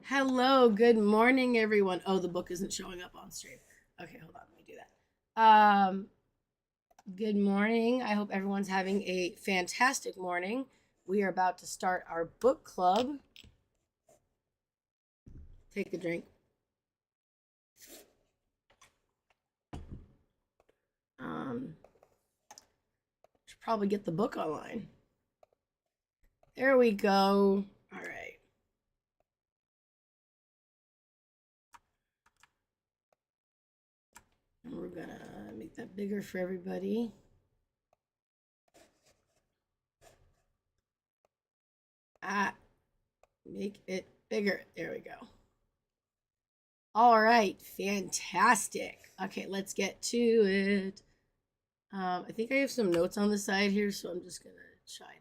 Hello, good morning, everyone. Oh, the book isn't showing up on stream. Okay, hold on, let me do that. Good morning. I hope everyone's having a fantastic morning. We are about to start our book club. Take a drink. Should probably get the book online. There we go. All right. And we're gonna make that bigger for everybody. Make it bigger. There we go. All right, fantastic. Okay, let's get to it. I think I have some notes on the side here, so I'm just gonna try to.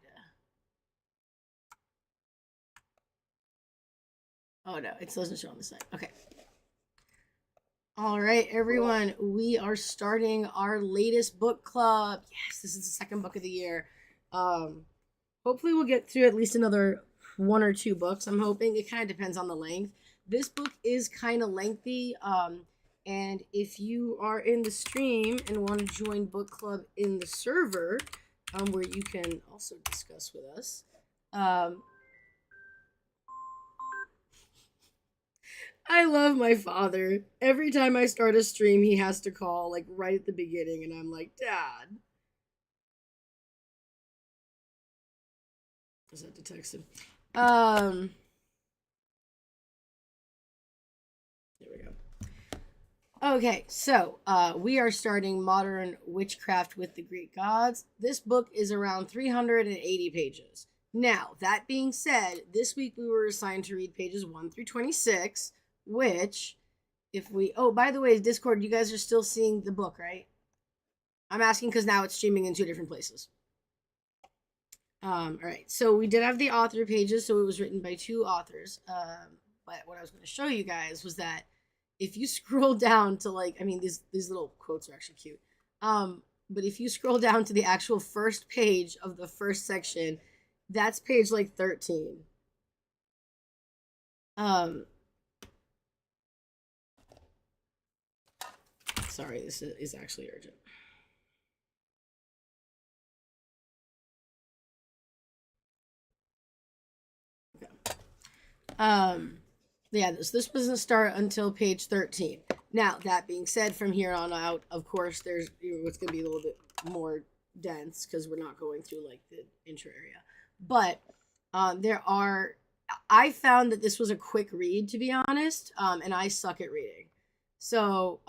Oh no, it doesn't show on the side. Okay. All right, everyone, we are starting our latest book club. Yes, this is the second book of the year. Hopefully, we'll get through at least another one or two books. I'm hoping it kind of depends on the length. This book is kind of lengthy. And if you are in the stream and want to join book club in the server, where you can also discuss with us, I love my father. Every time I start a stream, he has to call like right at the beginning, and I'm like, Dad. I just have to text him. There we go. Okay, so we are starting Modern Witchcraft with the Greek Gods. This book is around 380 pages. Now, that being said, this week we were assigned to read pages 1 through 26, which, if we. Oh, by the way, Discord, you guys are still seeing the book, right? I'm asking because now it's streaming in two different places. All right, so we did have the author pages, so it was written by two authors. But what I was going to show you guys was that if you scroll down to like, I mean, these little quotes are actually cute. But if you scroll down to the actual first page of the first section, that's page like 13. Sorry, this is actually urgent. Okay. Yeah, this doesn't start until page 13. Now, that being said, from here on out, of course, there's what's going to be a little bit more dense because we're not going through like the intro area. But I found that this was a quick read, to be honest, and I suck at reading. So,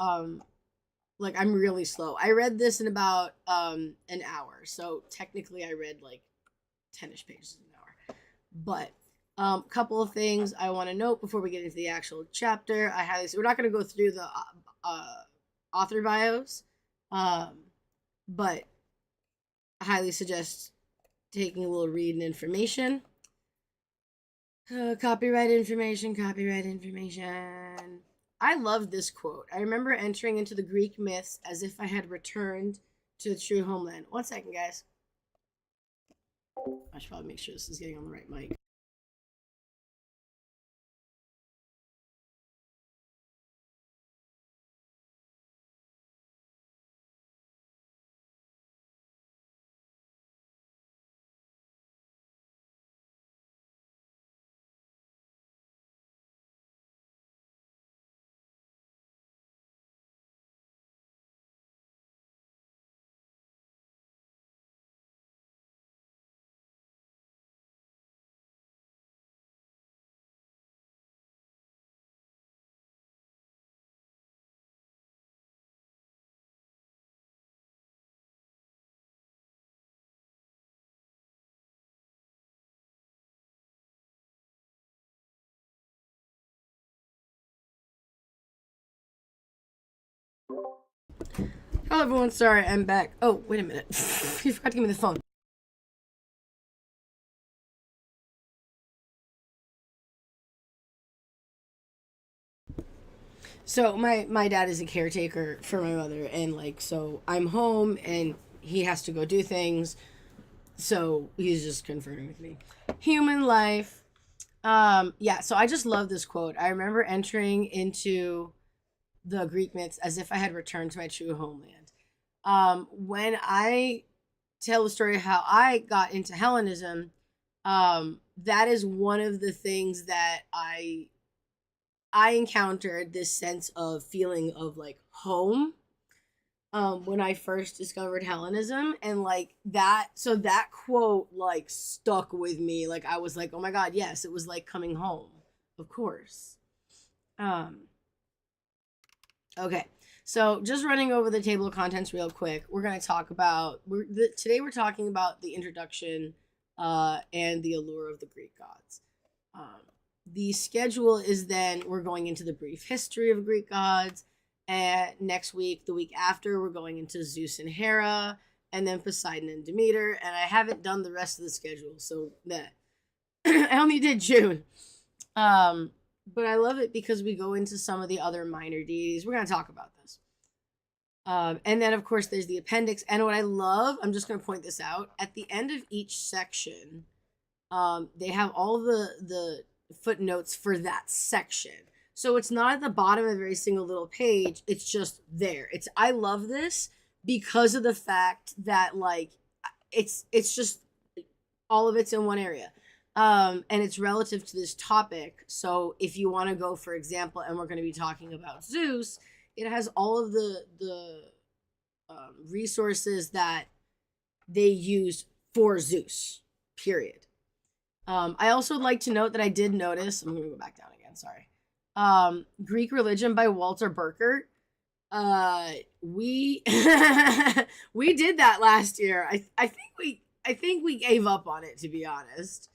like, I'm really slow. I read this in about an hour. So, technically, I read like 10-ish pages in an hour. But couple of things I want to note before we get into the actual chapter. We're not going to go through the author bios, but I highly suggest taking a little read and information. Copyright information. I love this quote. I remember entering into the Greek myths as if I had returned to the true homeland. 1 second, guys. I should probably make sure this is getting on the right mic. Hello, everyone. Sorry, I'm back. Oh, wait a minute. You forgot to give me the phone. So my dad is a caretaker for my mother, and like so I'm home, and he has to go do things. So he's just confirming with me. Human life. Yeah, so I just love this quote. I remember entering into the Greek myths as if I had returned to my true homeland. When I tell the story of how I got into Hellenism, that is one of the things that I encountered this sense of feeling of like home when I first discovered Hellenism, and like that, so that quote like stuck with me. Like I was like, "Oh my god, yes, it was like coming home." Of course. Um okay. So, just running over the table of contents real quick. We're going to talk about today we're talking about the introduction and the allure of the Greek gods. Um, the schedule is then we're going into the brief history of Greek gods. And next week, the week after, we're going into Zeus and Hera, and then Poseidon and Demeter. And I haven't done the rest of the schedule, so that I only did June. But I love it because we go into some of the other minor deities. We're going to talk about this. And then, of course, there's the appendix. And what I love, I'm just going to point this out, at the end of each section, they have all the footnotes for that section. So it's not at the bottom of every single little page. It's just there. I love this because of the fact that like it's just all of it's in one area. And it's relative to this topic. So if you want to go, for example, and we're going to be talking about Zeus, it has all of the resources that they used for Zeus, period. I also like to note that I did notice, I'm going to go back down again, sorry. Greek Religion by Walter Burkert. We we did that last year. I think we gave up on it, to be honest.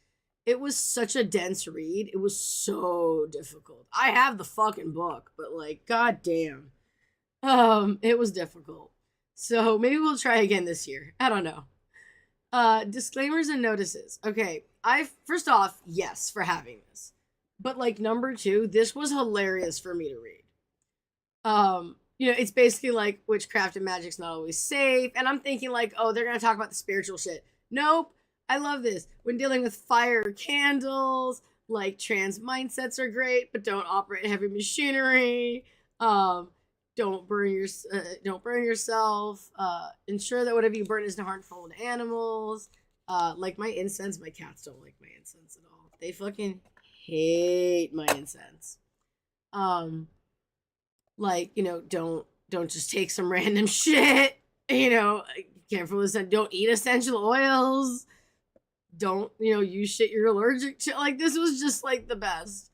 It was such a dense read. It was so difficult. I have the fucking book, but like goddamn. It was difficult. So maybe we'll try again this year. I don't know. Disclaimers and notices. Okay, first off, yes, for having this. But like number two, this was hilarious for me to read. It's basically like witchcraft and magic's not always safe. And I'm thinking like, oh, they're gonna talk about the spiritual shit. Nope. I love this. When dealing with fire or candles, like trans mindsets are great, but don't operate heavy machinery. Don't burn yourself. Ensure that whatever you burn isn't harmful to animals. Like my incense, my cats don't like my incense at all. They fucking hate my incense. Like, don't just take some random shit. Careful with that. Don't eat essential oils. Don't, use shit you're allergic to. Like, this was just like the best.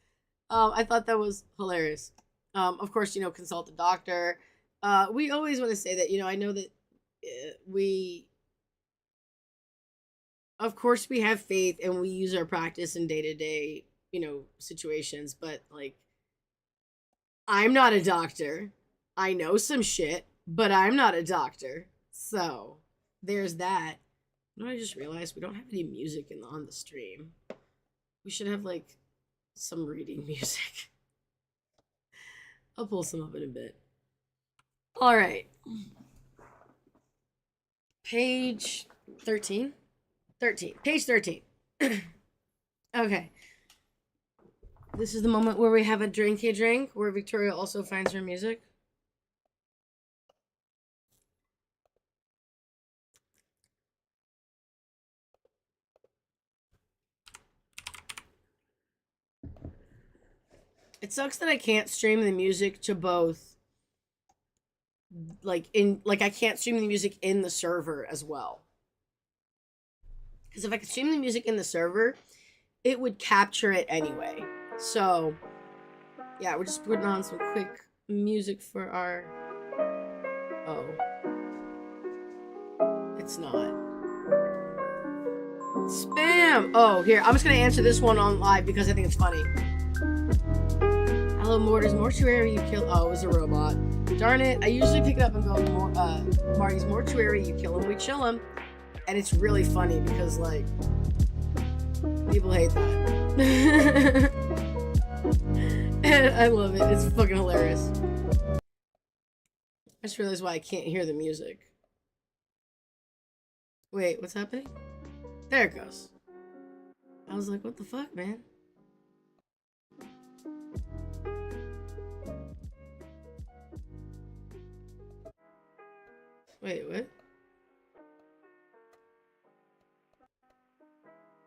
I thought that was hilarious. Of course, consult a doctor. We always want to say that, I know that of course, we have faith and we use our practice in day-to-day, situations, but like, I'm not a doctor. I know some shit, but I'm not a doctor. So there's that. I just realized we don't have any music on the stream. We should have like some reading music. I'll pull some up in a bit. All right. Page 13. Page 13. Okay. This is the moment where we have a drinky drink, where Victoria also finds her music. It sucks that I can't stream the music to both. I can't stream the music in the server as well. Because if I could stream the music in the server, it would capture it anyway. So, yeah, we're just putting on some quick music for our... Oh. It's not. Spam! Oh, here, I'm just going to answer this one on live because I think it's funny. Hello, Mortars. Mortuary, you kill... Oh, it was a robot. Darn it. I usually pick it up and go, Marty's Mortuary, you kill him, we chill him. And it's really funny because, like, people hate that. And I love it. It's fucking hilarious. I just realized why I can't hear the music. Wait, what's happening? There it goes. I was like, what the fuck, man? Wait, what?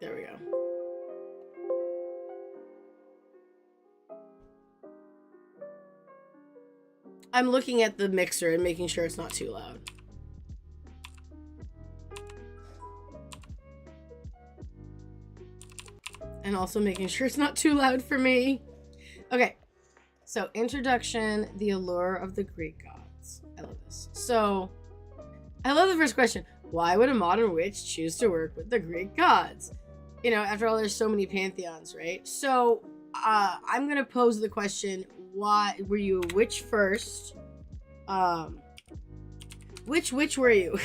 There we go. I'm looking at the mixer and making sure it's not too loud. And also making sure it's not too loud for me. Okay. So, introduction, the allure of the Greek gods. I love this. So, I love the first question. Why would a modern witch choose to work with the Greek gods? You know, after all, there's so many pantheons, right? So, I'm going to pose the question, why were you a witch first? Which witch were you?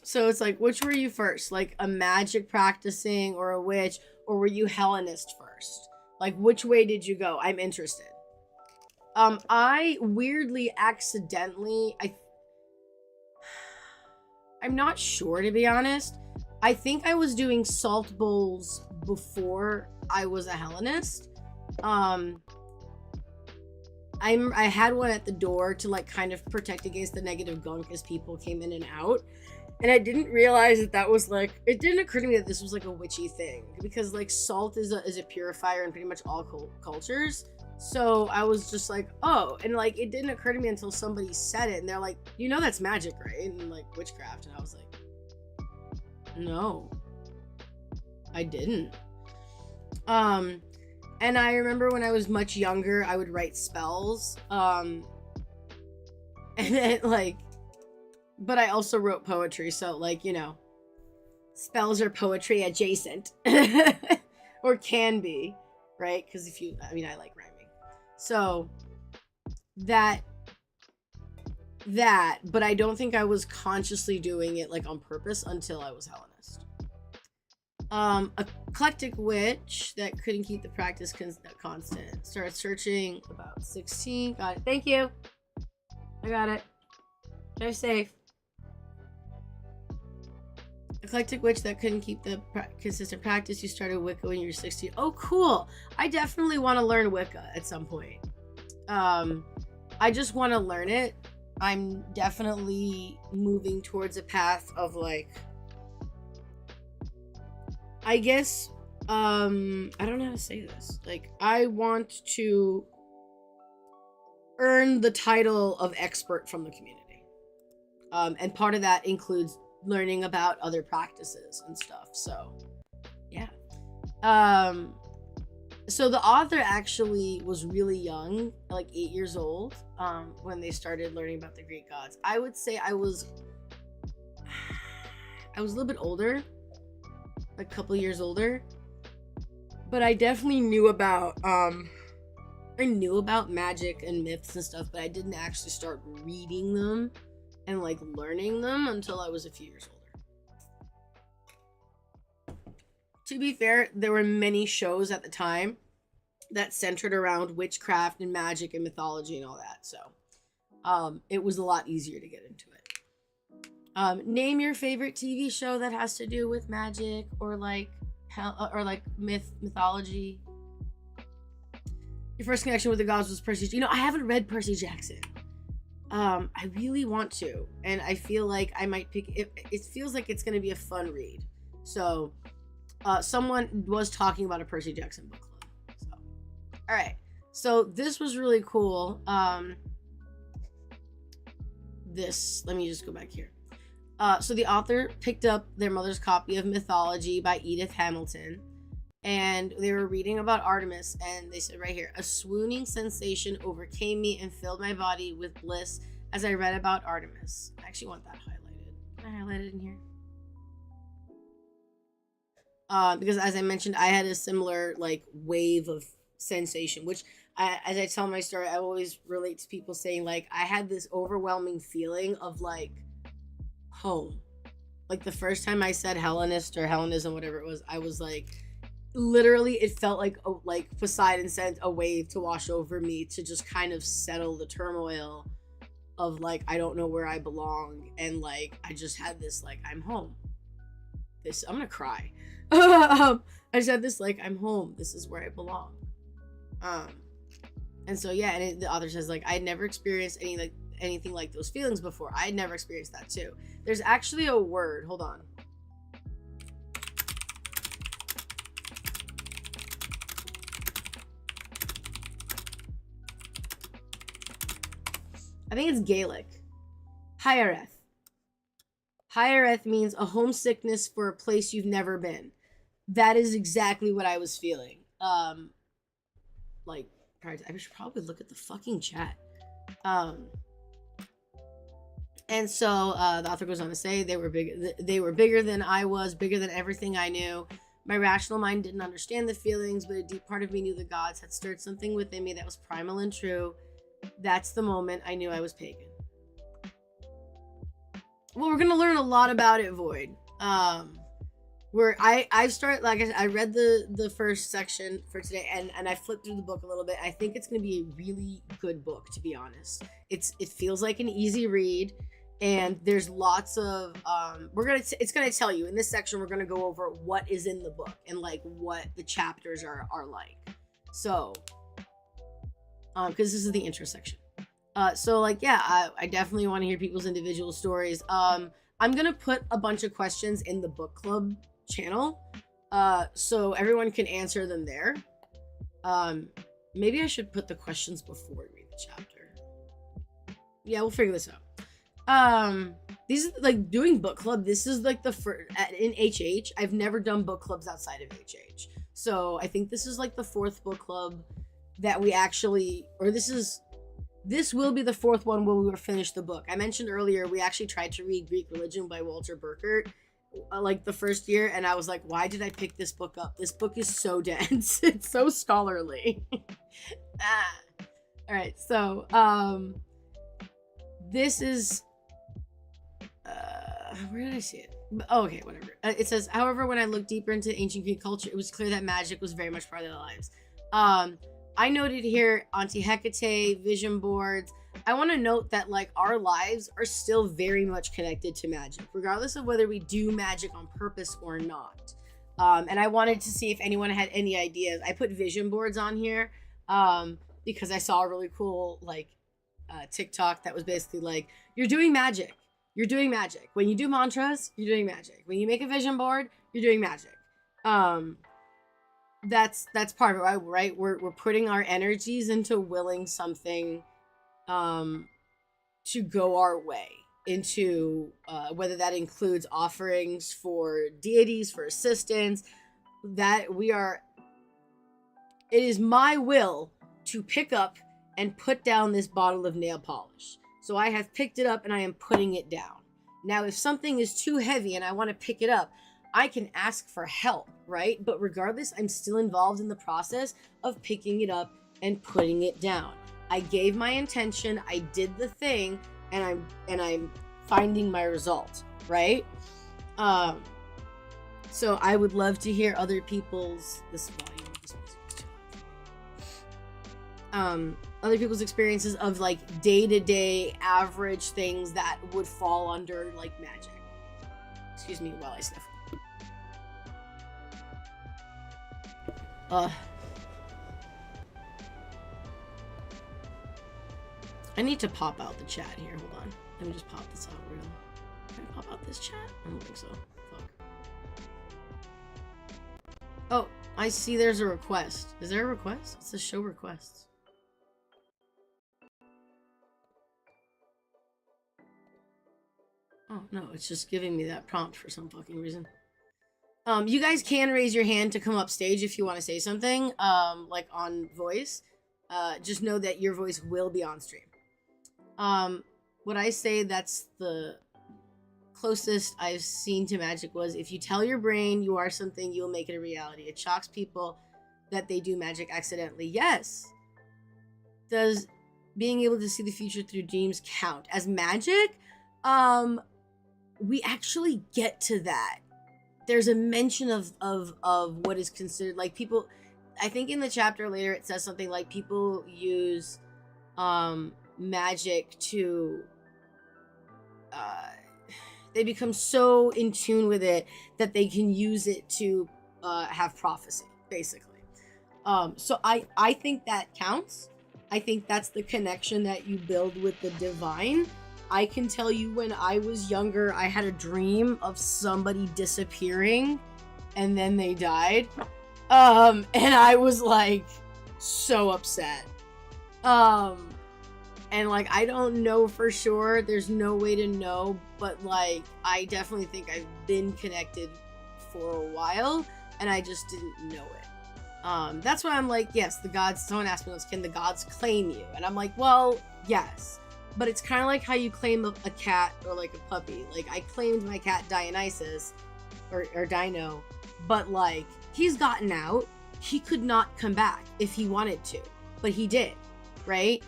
So it's like, which were you first? Like a magic practicing or a witch, or were you Hellenist first? Like, which way did you go? I'm interested. I weirdly accidentally, I'm not sure, to be honest. I think I was doing salt bowls before I was a Hellenist. I had one at the door to like kind of protect against the negative gunk as people came in and out. And I didn't realize that was like, it didn't occur to me that this was like a witchy thing, because like salt is a purifier in pretty much all cultures. So I was just like, oh, and like it didn't occur to me until somebody said it, and they're like, you know, that's magic, right? And like witchcraft. And I was like, no, I didn't. And I remember when I was much younger, I would write spells. And then like, but I also wrote poetry, so like, you know, spells are poetry adjacent. Or can be, right? Because I like rhyming. So that, but I don't think I was consciously doing it like on purpose until I was Hellenist. Eclectic witch that couldn't keep the practice constant. Started searching about 16. Got it. Thank you. I got it. Drive safe. Eclectic witch that couldn't keep the consistent practice. You started Wicca when you were 16. Oh, cool. I definitely want to learn Wicca at some point. I just want to learn it. I'm definitely moving towards a path of like, I guess, I don't know how to say this. Like, I want to earn the title of expert from the community. And part of that includes learning about other practices and stuff. So yeah. So the author actually was really young, like 8 years old, when they started learning about the Greek gods. I would say I was a little bit older, a couple years older, but I definitely knew about magic and myths and stuff, but I didn't actually start reading them and like learning them until I was a few years older. To be fair, there were many shows at the time that centered around witchcraft and magic and mythology and all that. So it was a lot easier to get into it. Name your favorite TV show that has to do with magic or like mythology. Your first connection with the gods was Percy. You know, I haven't read Percy Jackson. I really want to, and I feel like I might pick it. It feels like it's going to be a fun read. So, someone was talking about a Percy Jackson book club. So, all right. So this was really cool. Let me just go back here. So the author picked up their mother's copy of Mythology by Edith Hamilton, and they were reading about Artemis, and they said right here, a swooning sensation overcame me and filled my body with bliss as I read about Artemis. I actually want that highlighted. Can I highlight it in here? Because as I mentioned, I had a similar like wave of sensation, which as I tell my story, I always relate to people saying like, I had this overwhelming feeling of like home. Like the first time I said Hellenist or Hellenism, whatever it was, I was like, literally it felt like Poseidon sent a wave to wash over me to just kind of settle the turmoil of like, I don't know where I belong, and like I just had this like, I'm home. this. I'm gonna cry. I said this like, I'm home. This is where I belong. And so yeah, and the author says like, I'd never experienced anything like those feelings before. I'd never experienced that too. There's actually a word. Hold on. I think it's Gaelic. Hiereth. Hiereth means a homesickness for a place you've never been. That is exactly what I was feeling. Like, I should probably look at the fucking chat. And so the author goes on to say they were bigger than I was, bigger than everything I knew. My rational mind didn't understand the feelings, but a deep part of me knew the gods had stirred something within me that was primal and true. That's the moment I knew I was pagan. Well, we're gonna learn a lot about it, Void. Where I start, like I read the first section for today, and I flipped through the book a little bit. I think it's gonna be a really good book, to be honest. It feels like an easy read, and there's lots of it's gonna tell you in this section. We're gonna go over what is in the book and like what the chapters are like. So, because this is the intro section. So like, yeah, I definitely want to hear people's individual stories. I'm gonna put a bunch of questions in the book club channel, so everyone can answer them there. Maybe I should put the questions before we read the chapter. Yeah, we'll figure this out. These are like doing book club. This is like the first in HH. I've never done book clubs outside of HH, so I think this is like the fourth book club that we actually, or this will be the fourth one where we will finish the book. I mentioned earlier, we actually tried to read Greek Religion by Walter Burkert, like the first year, and I was like, why did I pick this book up? This book is so dense. It's so scholarly. All right, so this is where did I see it? Oh, okay, whatever. It says, however, when I looked deeper into ancient Greek culture, it was clear that magic was very much part of their lives. I noted here Auntie Hecate, vision boards. I want to note that like our lives are still very much connected to magic, regardless of whether we do magic on purpose or not. And I wanted to see if anyone had any ideas. I put vision boards on here because I saw a really cool like TikTok that was basically like, you're doing magic. You're doing magic. When you do mantras, you're doing magic. When you make a vision board, you're doing magic. That's part of it, right? We're putting our energies into willing something to go our way, into whether that includes offerings for deities, for assistance, that it is my will to pick up and put down this bottle of nail polish. So I have picked it up and I am putting it down. Now, if something is too heavy and I want to pick it up, I can ask for help, right? But regardless, I'm still involved in the process of picking it up and putting it down. I gave my intention, I did the thing, and I'm finding my result, right? So I would love to hear other people's other people's experiences of like day-to-day average things that would fall under like magic. Excuse me while I sniff. I need to pop out the chat here. Hold on. Let me just pop this out real. Can I pop out this chat? I don't think so. Fuck. Oh, I see there's a request. Is there a request? It says show requests. Oh, no, it's just giving me that prompt for some fucking reason. You guys can raise your hand to come up stage if you want to say something, like on voice. Just know that your voice will be on stream. What I say that's the closest I've seen to magic was, if you tell your brain you are something, you'll make it a reality. It shocks people that they do magic accidentally. Yes. Does being able to see the future through dreams count as magic? We actually get to that. There's a mention of what is considered like people. I think in the chapter later it says something like people use magic to They become so in tune with it that they can use it to have prophecy, basically. So I think that counts. I think that's the connection that you build with the divine. I can tell you when I was younger, I had a dream of somebody disappearing and then they died. And I was like so upset. And like, I don't know for sure. There's no way to know, but like, I definitely think I've been connected for a while and I just didn't know it. That's why I'm like, yes, the gods, someone asked me once, can the gods claim you? And I'm like, well, yes, but it's kind of like how you claim a cat or like a puppy. Like, I claimed my cat Dionysus or Dino, but like, he's gotten out. He could not come back if he wanted to, but he did, right?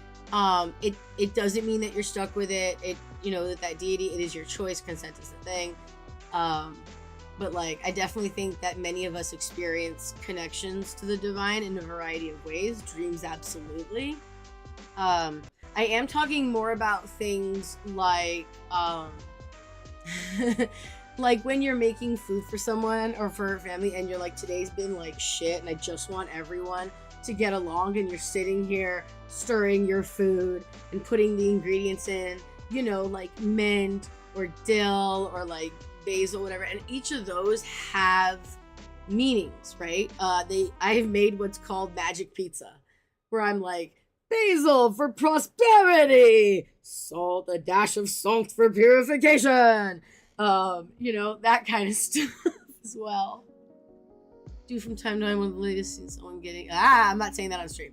It doesn't mean that you're stuck with it. It, you know, that deity, it is your choice. Consent is the thing. But like, I definitely think that many of us experience connections to the divine in a variety of ways. Dreams, absolutely. I am talking more about things like, like when you're making food for someone or for a family and you're like, today's been like shit and I just want everyone to get along, and you're sitting here stirring your food and putting the ingredients in, you know, like mint or dill or like basil, whatever, and each of those have meanings, right? I've made what's called magic pizza, where I'm like, basil for prosperity, salt, a dash of salt for purification, you know, that kind of stuff as well. Do from time to time when the latest seen someone getting, I'm not saying that on stream,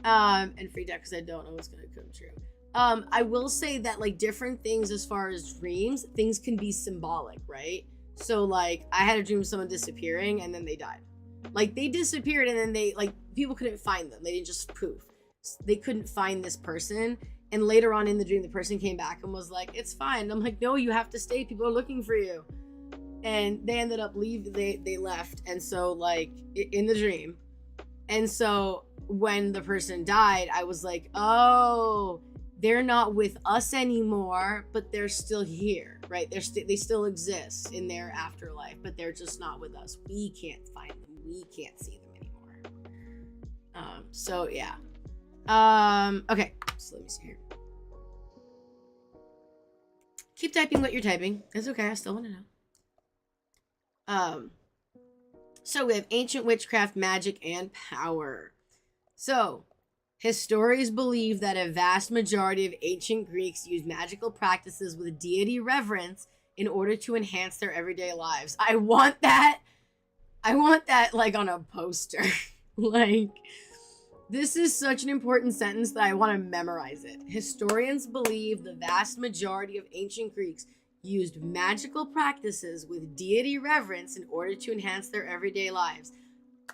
and free deck because I don't know what's gonna come true. I will say that like different things as far as dreams, things can be symbolic, right? So like, I had a dream of someone disappearing and then they died. Like, they disappeared and then they, like, people couldn't find them. They didn't just poof. They couldn't find this person. And later on in the dream, the person came back and was like, it's fine. I'm like, no, you have to stay. People are looking for you. And they ended up leaving. They left. And so like, in the dream. And so when the person died, I was like, oh, they're not with us anymore, but they're still here, right? They still exist in their afterlife, but they're just not with us. We can't find them. We can't see them anymore. So yeah. Okay, so let me see here. Keep typing what you're typing. It's okay, I still want to know. So we have ancient witchcraft, magic, and power. So, historians believe that a vast majority of ancient Greeks used magical practices with deity reverence in order to enhance their everyday lives. I want that like on a poster. Like, this is such an important sentence that I want to memorize it. Historians believe the vast majority of ancient Greeks used magical practices with deity reverence in order to enhance their everyday lives.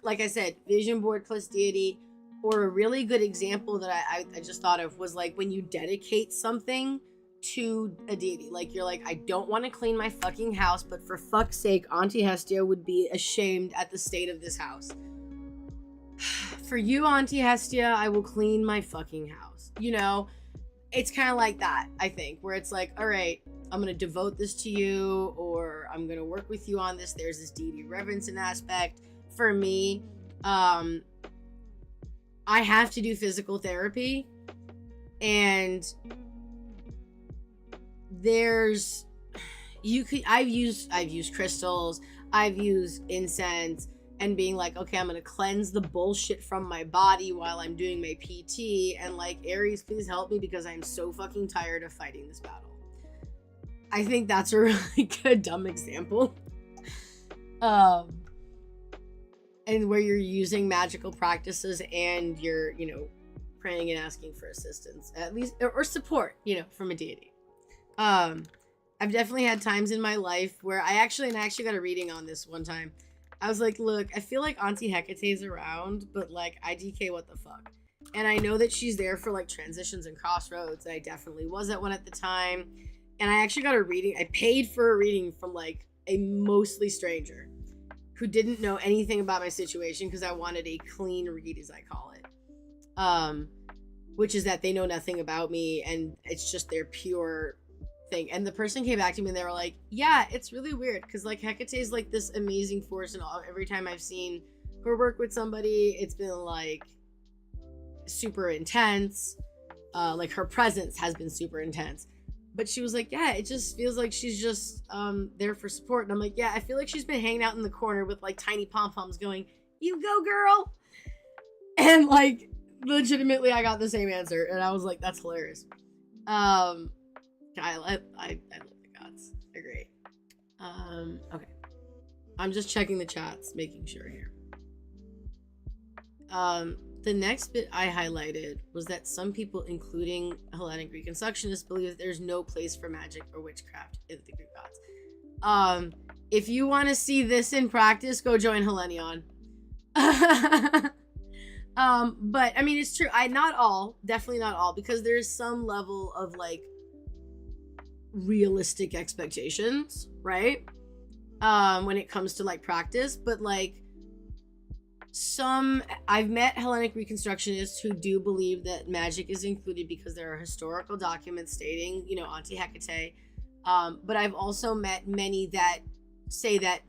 Like I said, vision board plus deity. Or a really good example that I just thought of was like when you dedicate something to a deity. Like, you're like, I don't want to clean my fucking house, but for fuck's sake, Auntie Hestia would be ashamed at the state of this house. For you, Auntie Hestia, I will clean my fucking house. You know, it's kind of like that, I think, where it's like, all right, I'm going to devote this to you, or I'm going to work with you on this. There's this deity reverence and aspect. For me, I have to do physical therapy, and I've used crystals, I've used incense, and being like, okay, I'm gonna cleanse the bullshit from my body while I'm doing my PT, and like, Aries, please help me because I'm so fucking tired of fighting this battle. I think that's a really good dumb example. And where you're using magical practices and you're, you know, praying and asking for assistance, at least, or support, you know, from a deity. I've definitely had times in my life where I actually got a reading on this one time. I was like, look, I feel like Auntie Hecate's around, but like, IDK, what the fuck? And I know that she's there for like transitions and crossroads, and I definitely was at one at the time. And I actually got a reading. I paid for a reading from like a mostly stranger who didn't know anything about my situation because I wanted a clean read, as I call it. Which is that they know nothing about me and it's just their pure thing. And the person came back to me and they were like, yeah, it's really weird because like Hecate is like this amazing force, and every time I've seen her work with somebody, it's been like super intense. Like her presence has been super intense. But she was like, yeah, it just feels like she's just there for support. And I'm like, yeah, I feel like she's been hanging out in the corner with like tiny pom-poms going, you go, girl. And like legitimately I got the same answer, and I was like, that's hilarious. I love the gods. They're great. Okay. I'm just checking the chats, making sure here. The next bit I highlighted was that some people, including Hellenic Reconstructionists, believe that there's no place for magic or witchcraft in the Greek gods. If you want to see this in practice, go join Hellenion. But I mean, it's true. Definitely not all, because there's some level of like realistic expectations, right? When it comes to like practice, but like I've met Hellenic Reconstructionists who do believe that magic is included because there are historical documents stating, Auntie Hecate. But I've also met many that say that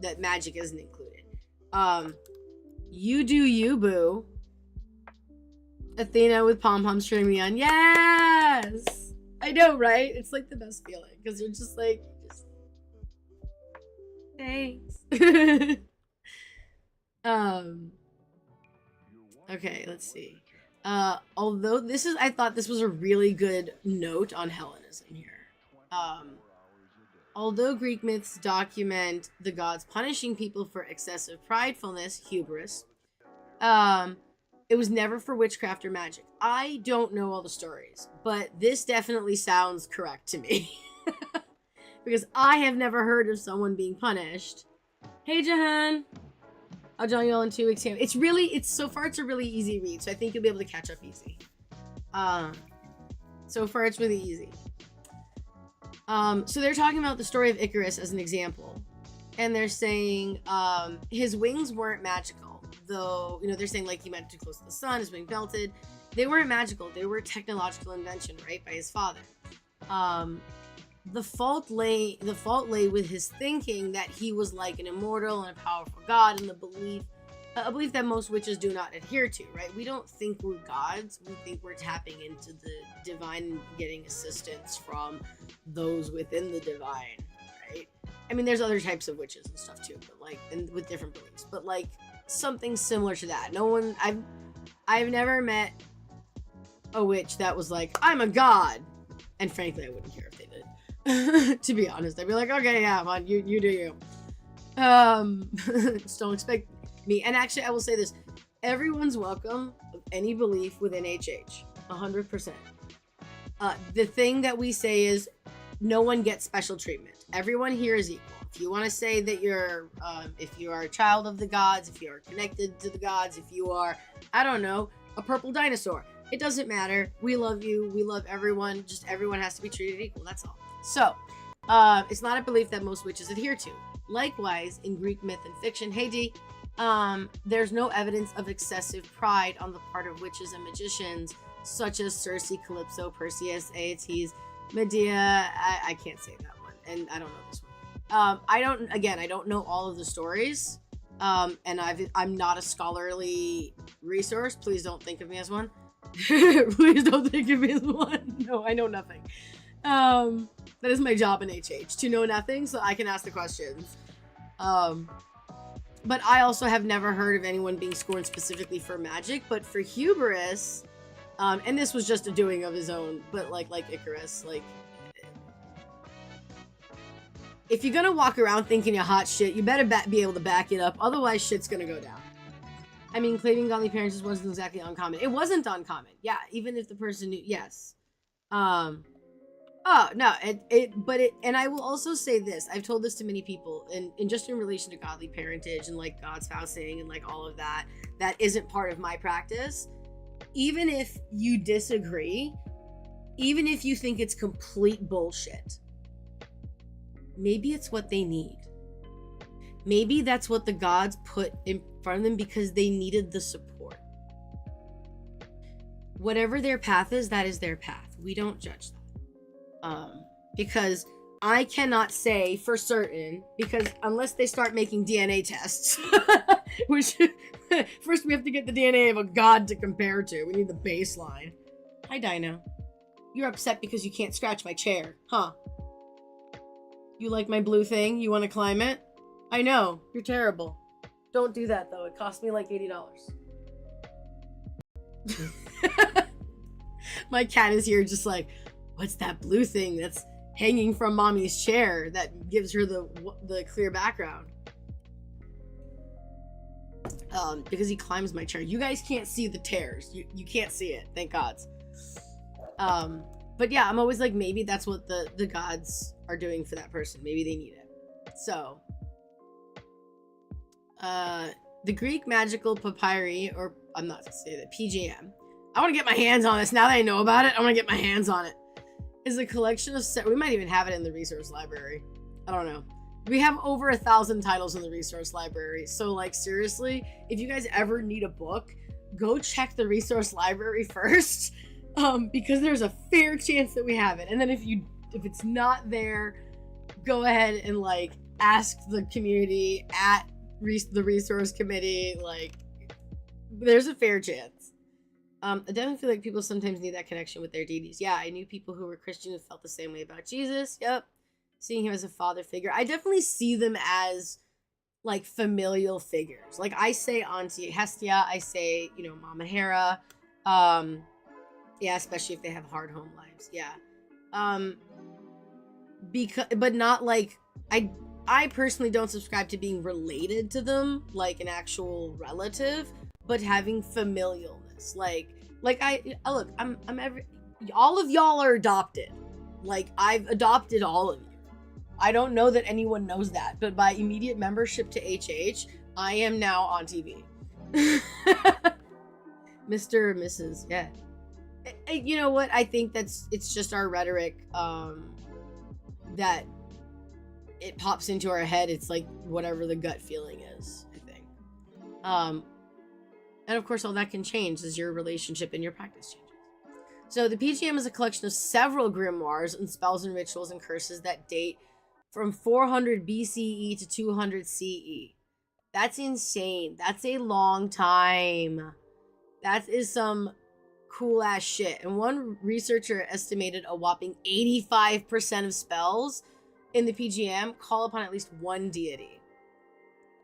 that magic isn't included. You do you, boo. Athena with pom-poms cheering me on. Yes! I know, right? It's like the best feeling because you're just like, thanks. Okay, let's see. Although I thought this was a really good note on Hellenism here. Although Greek myths document the gods punishing people for excessive pridefulness, hubris, it was never for witchcraft or magic. I don't know all the stories, but this definitely sounds correct to me. Because I have never heard of someone being punished. Hey, Jahan. I'll join you all in 2 weeks. So far it's a really easy read, so I think you'll be able to catch up easy. So far it's really easy. So they're talking about the story of Icarus as an example. And they're saying his wings weren't magical. Though, they're saying like he went too close to the sun, his wing melted. They weren't magical. They were a technological invention, right, by his father. The fault lay with his thinking that he was like an immortal and a powerful god, and a belief that most witches do not adhere to, right? We don't think we're gods. We think we're tapping into the divine and getting assistance from those within the divine, right? I mean, there's other types of witches and stuff too, but like, and with different beliefs, but like something similar to that. I've never met a witch that was like, I'm a god, and frankly, I wouldn't care if they did. To be honest, I'd be like, okay, yeah, man, you do you. Just don't expect me. And actually, I will say this: everyone's welcome of any belief within HH, 100%. The thing that we say is, no one gets special treatment. Everyone here is equal. If you want to say that if you are a child of the gods, if you are connected to the gods, if you are, I don't know, a purple dinosaur, it doesn't matter. We love you. We love everyone. Just everyone has to be treated equal. That's all. So, it's not a belief that most witches adhere to. Likewise, in Greek myth and fiction, hey D, there's no evidence of excessive pride on the part of witches and magicians, such as Circe, Calypso, Perseus, Aeetes, Medea. I can't say that one, and I don't know this one. I don't know all of the stories, and I'm not a scholarly resource. Please don't think of me as one. Please don't think of me as one. No, I know nothing. That is my job in HH, to know nothing so I can ask the questions. But I also have never heard of anyone being scorned specifically for magic, but for hubris, and this was just a doing of his own, but like Icarus, like, if you're gonna walk around thinking you're hot shit, you better be able to back it up, otherwise shit's gonna go down. I mean, claiming godly parents wasn't exactly uncommon. It wasn't uncommon. Yeah, even if the person knew, yes. Oh, no, and I will also say this, I've told this to many people, and just in relation to godly parentage and like God spousing and like all of that, that isn't part of my practice. Even if you disagree, even if you think it's complete bullshit, maybe it's what they need. Maybe that's what the gods put in front of them because they needed the support. Whatever their path is, that is their path. We don't judge them. because I cannot say for certain, because unless they start making DNA tests, which first we have to get the DNA of a god to compare to. We need the baseline. Hi, Dino. You're upset because you can't scratch my chair, huh? You like my blue thing? You want to climb it? I know. You're terrible. Don't do that, though. It cost me like $80. My cat is here just like, what's that blue thing that's hanging from mommy's chair that gives her the clear background? Because he climbs my chair. You guys can't see the tears. You can't see it. Thank gods. But yeah, I'm always like, maybe that's what the gods are doing for that person. Maybe they need it. So, the Greek magical papyri, or I'm not to say that, PGM. I want to get my hands on this. Now that I know about it, I want to get my hands on it. Is a collection of we might even have it in the resource library. I don't know. We have over 1,000 titles in the resource library. So like, seriously, if you guys ever need a book, go check the resource library first. Because there's a fair chance that we have it. And then if it's not there, go ahead and like ask the community at the resource committee. Like, there's a fair chance. I definitely feel like people sometimes need that connection with their deities. Yeah, I knew people who were Christian who felt the same way about Jesus. Yep. Seeing him as a father figure. I definitely see them as like familial figures. Like I say Auntie Hestia, I say, Mama Hera. Yeah, especially if they have hard home lives. Yeah. But not like, I personally don't subscribe to being related to them like an actual relative, but having familialness. Like look, all of y'all are adopted. Like, I've adopted all of you. I don't know that anyone knows that, but by immediate membership to HH, I am now on TV. Mr. or Mrs. Yeah. You know what? I think it's just our rhetoric that it pops into our head. It's like whatever the gut feeling is, I think. And of course, all that can change as your relationship and your practice changes. So the PGM is a collection of several grimoires and spells and rituals and curses that date from 400 BCE to 200 CE. That's insane. That's a long time. That is some cool ass shit. And one researcher estimated a whopping 85% of spells in the PGM call upon at least one deity.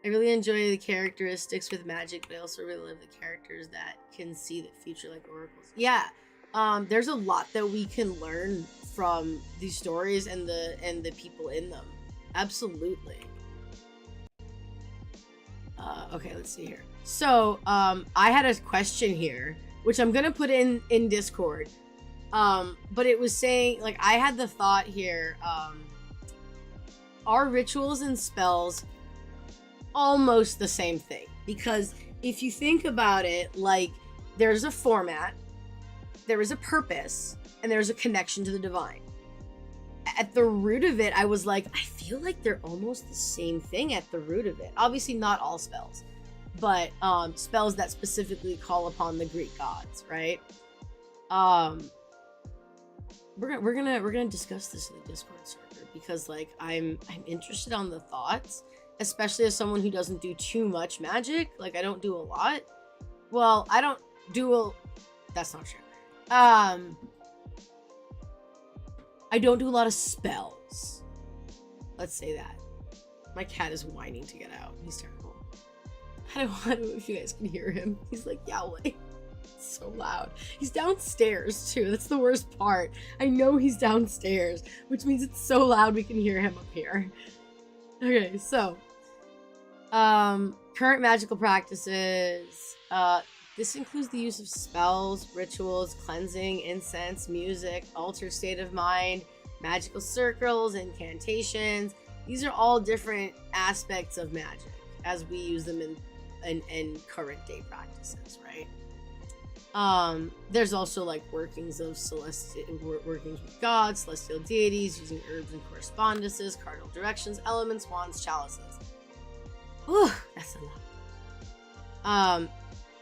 I really enjoy the characteristics with magic, but I also really love the characters that can see the future like oracles. Yeah, there's a lot that we can learn from these stories and the people in them. Absolutely. Okay, let's see here. So, I had a question here, which I'm gonna put in Discord. But it was saying, like, I had the thought here, are rituals and spells almost the same thing? Because if you think about it, like, there's a format, there is a purpose, and there's a connection to the divine. At the root of it, I was like, I feel like they're almost the same thing at the root of it. Obviously not all spells, but spells that specifically call upon the Greek gods, right? We're gonna discuss this in the Discord server, because like I'm interested on the thoughts, especially as someone who doesn't do too much magic. Like, I don't do a lot. Well, I don't do that's not true. I don't do a lot of spells. Let's say that. My cat is whining to get out. He's terrible. I don't know if you guys can hear him. He's like yowling. It's so loud. He's downstairs too. That's the worst part. I know he's downstairs, which means it's so loud we can hear him up here. Okay, so current magical practices. This includes the use of spells, rituals, cleansing, incense, music, altered state of mind, magical circles, incantations. These are all different aspects of magic as we use them in current day practices, right? There's also like workings of workings with gods, celestial deities, using herbs and correspondences, cardinal directions, elements, wands, chalices. Whew, that's a lot.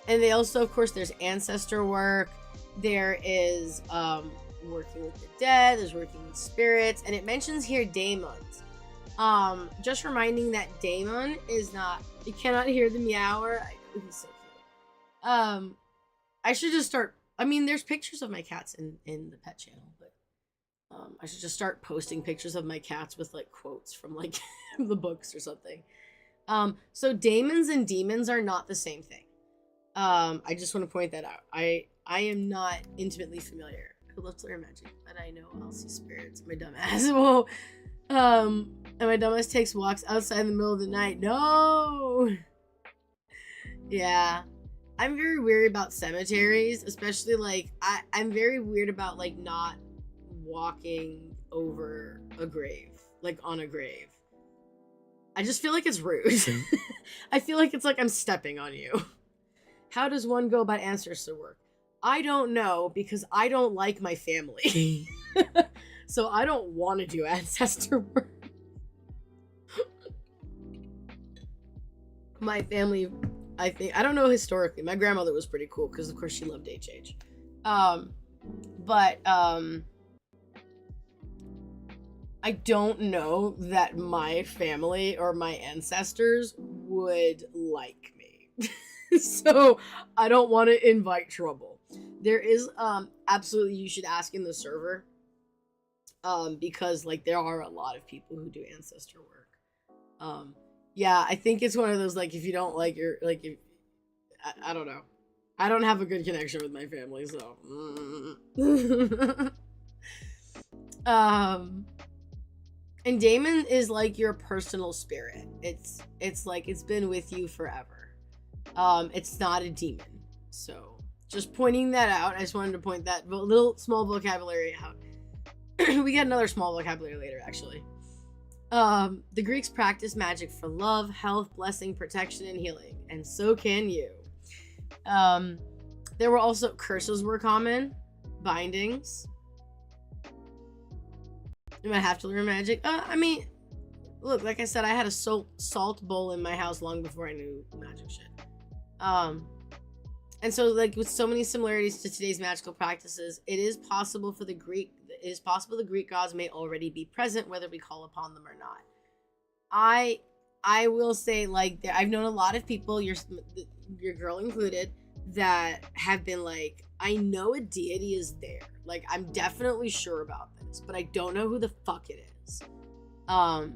And they also, of course, there's ancestor work. There is working with the dead, there's working with spirits, and it mentions here daemons. Just reminding that daemon is not, you cannot hear the meower. I know, he's so cute. I should just start, I mean, there's pictures of my cats in the pet channel, but I should just start posting pictures of my cats with like quotes from like the books or something. So daemons and demons are not the same thing. I just want to point that out. I am not intimately familiar. I love to learn magic, but I know I'll see spirits. My dumbass. Whoa. And my dumbass takes walks outside in the middle of the night. No. Yeah. I'm very weird about cemeteries, especially like I'm very weird about like not walking over a grave, like on a grave. I just feel like it's rude. I feel like it's like I'm stepping on you. How does one go about ancestor work? I don't know, because I don't like my family. So I don't want to do ancestor work. My family, I think, I don't know historically. My grandmother was pretty cool because, of course, she loved HH. But I don't know that my family or my ancestors would like me. So I don't want to invite trouble. There is absolutely, you should ask in the server, because like there are a lot of people who do ancestor work. Yeah, I think it's one of those, like, if you don't like your, like, if, I don't know. I don't have a good connection with my family, so. And daemon is like your personal spirit. It's like, it's been with you forever. It's not a demon. So, just pointing that out. I just wanted to point that little small vocabulary out. We got another small vocabulary later, actually. The Greeks practiced magic for love, health, blessing, protection, and healing, and so can you. There were also curses were common, bindings. You might have to learn magic. I mean, look, like I said, I had a salt bowl in my house long before I knew magic shit. And so, like, with so many similarities to today's magical practices, it is possible the Greek gods may already be present, whether we call upon them or not. I will say, like, I've known a lot of people, your girl included, that have been like, I know a deity is there. Like, I'm definitely sure about this, but I don't know who the fuck it is. And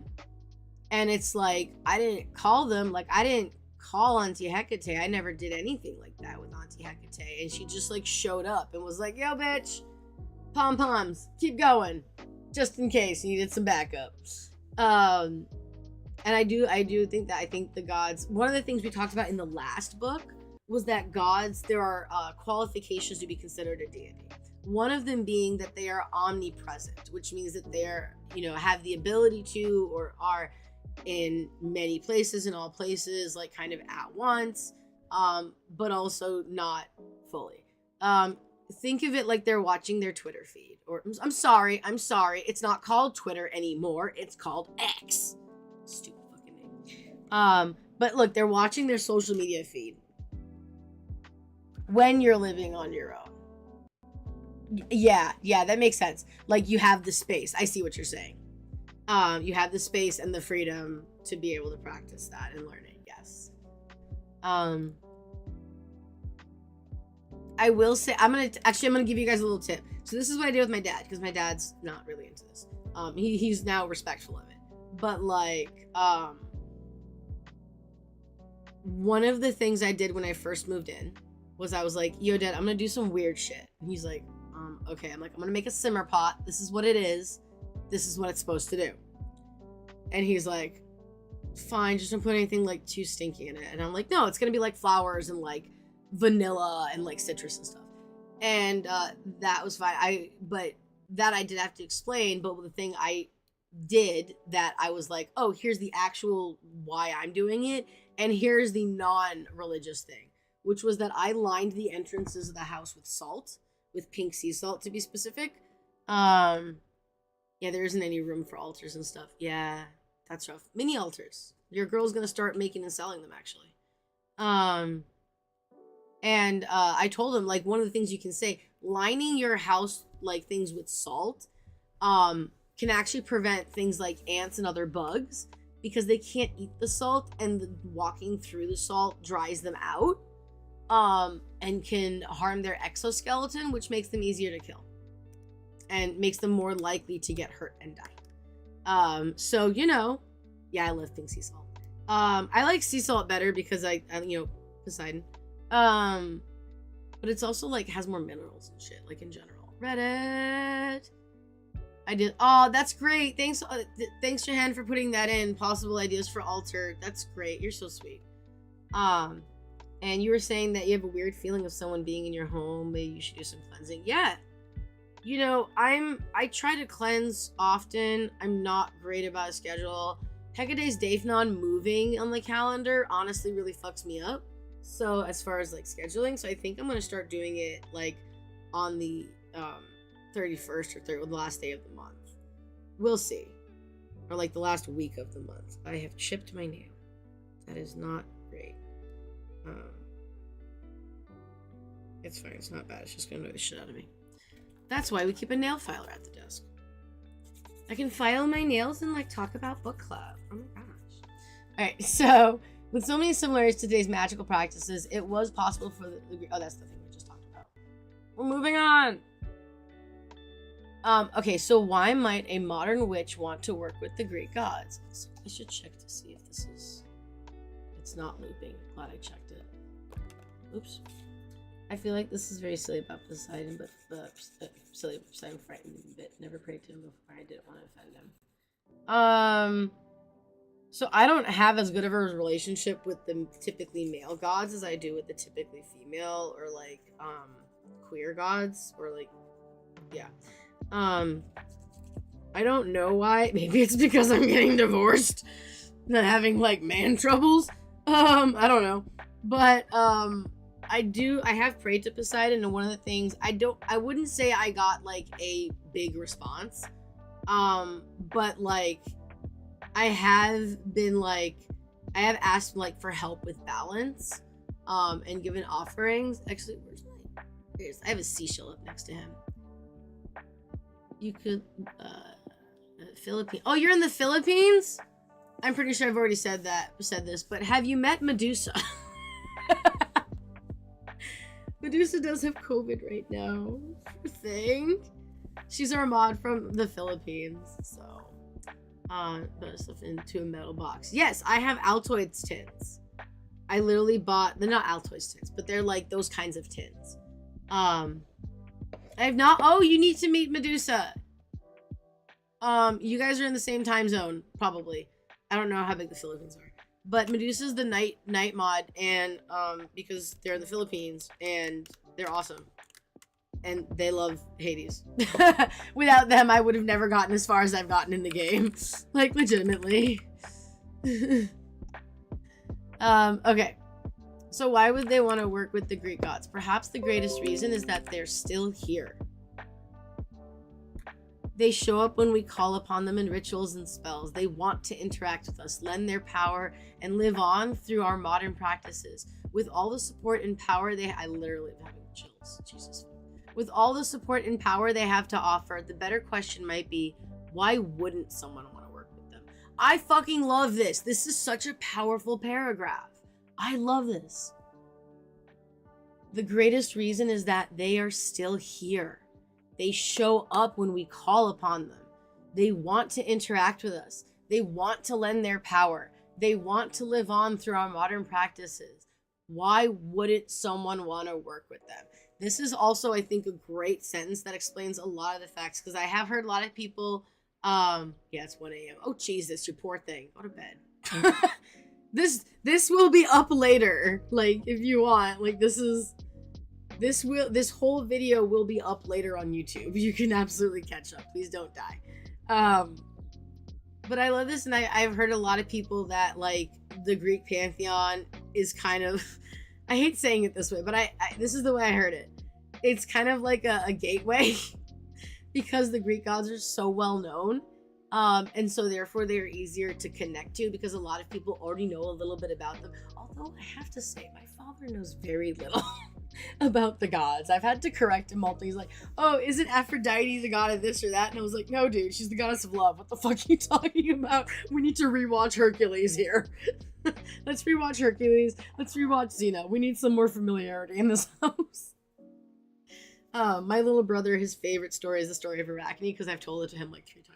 it's like, I didn't call them, like, I didn't call Auntie Hecate. I never did anything like that with Auntie Hecate, and she just like showed up and was like, yo bitch, pom-poms, keep going, just in case you needed some backup. And I do think that, I think the gods, one of the things we talked about in the last book was that gods, there are qualifications to be considered a deity. One of them being that they are omnipresent, which means that they're, have the ability to, or are in many places, in all places, like kind of at once, but also not fully. Think of it like they're watching their Twitter feed, or I'm sorry, it's not called Twitter anymore, it's called X. Stupid fucking name. But look, they're watching their social media feed when you're living on your own. Yeah, that makes sense. Like, you have the space. I see what you're saying. You have the space and the freedom to be able to practice that and learn it. Yes. I will say, I'm gonna give you guys a little tip. So this is what I did with my dad, because my dad's not really into this. He's now respectful of it. But like, one of the things I did when I first moved in was I was like, yo dad, I'm gonna do some weird shit. And he's like, okay. I'm like, I'm gonna make a simmer pot. This is what it is. This is what it's supposed to do. And he's like, fine, just don't put anything like too stinky in it. And I'm like, no, it's gonna be like flowers and like vanilla and like citrus and stuff. And that was fine. But that I did have to explain. But the thing I did that I was like, oh, here's the actual why I'm doing it, and here's the non-religious thing, which was that I lined the entrances of the house with salt, with pink sea salt to be specific. Yeah, there isn't any room for altars and stuff. Yeah, that's rough. Mini altars. Your girl's gonna start making and selling them, actually. And I told him, like, one of the things you can say, lining your house like things with salt can actually prevent things like ants and other bugs, because they can't eat the salt, and walking through the salt dries them out, and can harm their exoskeleton, which makes them easier to kill and makes them more likely to get hurt and die. So, you know, yeah, I love pink sea salt. I like sea salt better because I you know, Poseidon. But it's also like has more minerals and shit, like in general. Reddit. I did. Oh, that's great. Thanks, Jahan, for putting that in. Possible ideas for altar. That's great. You're so sweet. And you were saying that you have a weird feeling of someone being in your home. Maybe you should do some cleansing. Yeah. You know, I try to cleanse often. I'm not great about a schedule. Hecate's Daphnon moving on the calendar honestly really fucks me up. So as far as like scheduling, so I think I'm gonna start doing it like on the 31st or the last day of the month. We'll see. Or like the last week of the month. I have chipped my nail. That is not great. It's fine. It's not bad. It's just gonna annoy the shit out of me. That's why we keep a nail filer at the desk. I can file my nails and like talk about book club. Oh my gosh. Alright, so with so many similarities to today's magical practices, it was possible for the oh, that's the thing we just talked about. We're moving on. Okay, so why might a modern witch want to work with the Greek gods? So I should check to see if this is... It's not looping. Glad I checked it. Oops. I feel like this is very silly about Poseidon, but silly Poseidon frightened me a bit. Never prayed to him before. I didn't want to offend him. So I don't have as good of a relationship with the typically male gods as I do with the typically female or like queer gods, or like, yeah. I don't know why. Maybe it's because I'm getting divorced and having like man troubles. I don't know. But I have prayed to Poseidon, and one of the things I wouldn't say I got like a big response. But like I have been like, I have asked like for help with balance, and given offerings. Actually, I have a seashell up next to him. You could, Philippines. Oh, you're in the Philippines? I'm pretty sure I've already said this, but have you met Medusa? Medusa does have COVID right now. Poor thing. She's our mod from the Philippines, so. Put stuff into a metal box. Yes, I have Altoids tins. I literally bought, they're not Altoids tins, but they're like those kinds of tins. I have not. Oh, you need to meet Medusa. You guys are in the same time zone, probably. I don't know how big the Philippines are, but Medusa's the night mod, and because they're in the Philippines and they're awesome, and they love Hades. Without them, I would have never gotten as far as I've gotten in the game, like legitimately. Okay. So why would they want to work with the Greek gods? Perhaps the greatest reason is that they're still here. They show up when we call upon them in rituals and spells. They want to interact with us, lend their power, and live on through our modern practices. With all the support and power I literally am having chills. Jesus. With all the support and power they have to offer, the better question might be, why wouldn't someone want to work with them? I fucking love this. This is such a powerful paragraph. I love this. The greatest reason is that they are still here. They show up when we call upon them. They want to interact with us. They want to lend their power. They want to live on through our modern practices. Why wouldn't someone want to work with them? This is also, I think, a great sentence that explains a lot of the facts, because I have heard a lot of people, yeah, it's 1 a.m. Oh, Jesus, you poor thing. Go to bed. This will be up later, like, if you want. Like, this whole video will be up later on YouTube. You can absolutely catch up. Please don't die. But I love this, and I've heard a lot of people that, like, the Greek pantheon is kind of, I hate saying it this way, but this is the way I heard it. It's kind of like a gateway because the Greek gods are so well known. And so therefore they're easier to connect to because a lot of people already know a little bit about them. Although I have to say, my father knows very little. about the gods. I've had to correct him multiple. He's like, oh, isn't Aphrodite the god of this or that? And I was like, no, dude, she's the goddess of love. What the fuck are you talking about? We need to rewatch Hercules here. Let's rewatch Hercules. Let's rewatch Xena. We need some more familiarity in this house. My little brother, his favorite story is the story of Arachne because I've told it to him like 3 times.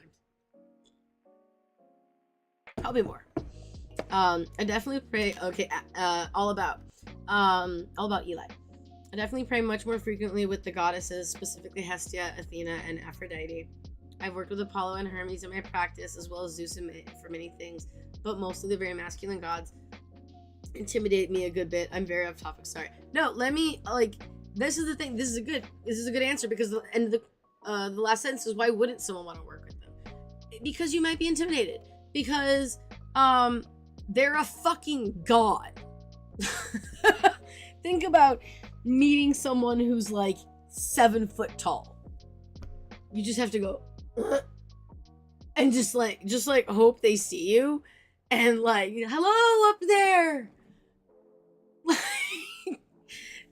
Probably more. I definitely pray. Okay, all about Eli. I definitely pray much more frequently with the goddesses, specifically Hestia, Athena, and Aphrodite. I've worked with Apollo and Hermes in my practice, as well as Zeus for many things, but mostly the very masculine gods intimidate me a good bit. I'm very off topic, sorry. No, let me, this is the thing, this is a good answer, because the last sentence is, why wouldn't someone want to work with them? Because you might be intimidated. Because, they're a fucking god. Think about meeting someone who's like 7 foot tall. You just have to go and just hope they see you and like, hello up there.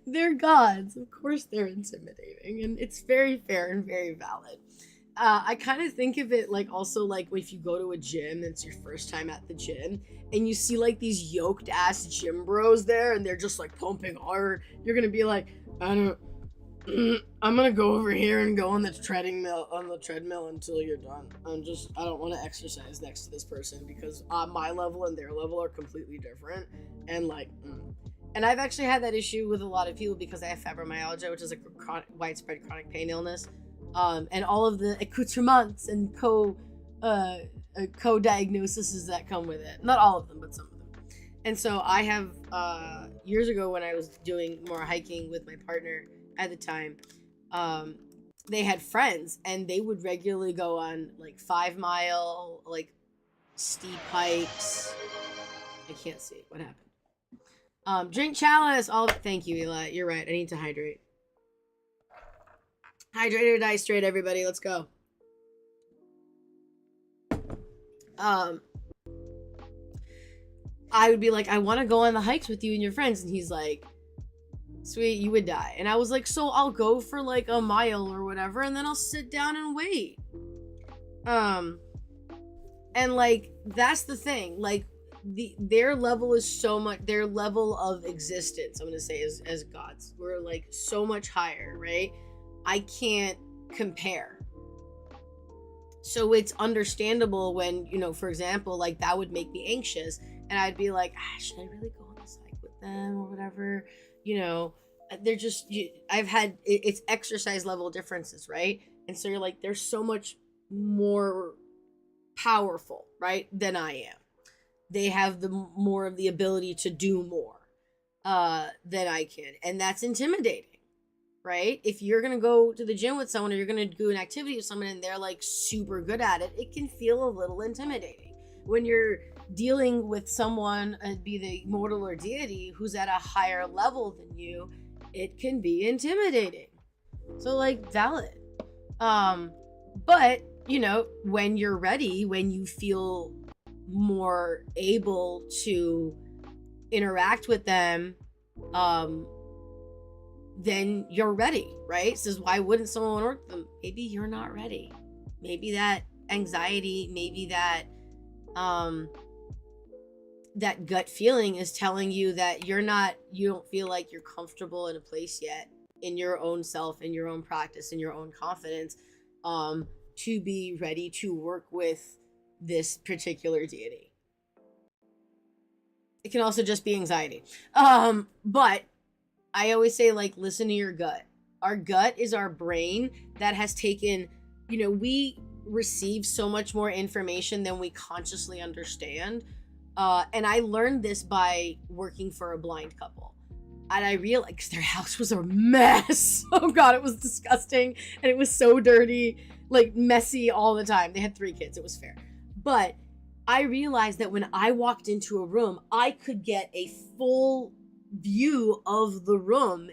They're gods. Of course they're intimidating, and it's very fair and very valid. I kind of think of it like also like if you go to a gym and it's your first time at the gym and you see like these yoked ass gym bros there and they're just like pumping hard, you're gonna be like, I'm gonna go over here and go on the treadmill until you're done. I don't want to exercise next to this person because my level and their level are completely different, and like and I've actually had that issue with a lot of people because I have fibromyalgia, which is a widespread chronic pain illness. And all of the accoutrements and co-diagnoses that come with it. Not all of them, but some of them. And so I have, years ago when I was doing more hiking with my partner at the time, they had friends and they would regularly go on like 5-mile, like steep hikes. I can't see what happened. Drink chalice. Thank you, Eli. You're right. I need to hydrate. Hydrate or die straight, everybody. Let's go. I would be like, I want to go on the hikes with you and your friends. And he's like, sweet, you would die. And I was like, so I'll go for like a mile or whatever, and then I'll sit down and wait. And like, that's the thing. Like, their level is so much, their level of existence, I'm going to say, as gods. We're like so much higher, right? I can't compare. So it's understandable when, for example, like that would make me anxious and I'd be like, should I really go on this hike with them or whatever? They're just, I've had, it's exercise level differences, right? And so you're like, they're so much more powerful, right, than I am. They have more of the ability to do more than I can. And that's intimidating. Right? If you're going to go to the gym with someone or you're going to do an activity with someone and they're like super good at it, it can feel a little intimidating. When you're dealing with someone, be they mortal or deity, who's at a higher level than you, it can be intimidating. So like valid. But, when you're ready, when you feel more able to interact with them, then you're ready, right? Says, why wouldn't someone work with them? Maybe you're not ready. Maybe that anxiety, maybe that that gut feeling is telling you that you don't feel like you're comfortable in a place yet in your own self, in your own practice, in your own confidence, to be ready to work with this particular deity. It can also just be anxiety. But I always say, like, listen to your gut. Our gut is our brain that has taken, we receive so much more information than we consciously understand. And I learned this by working for a blind couple. And I realized their house was a mess. Oh God, it was disgusting. And it was so dirty, like messy all the time. They had 3 kids. It was fair. But I realized that when I walked into a room, I could get a full view of the room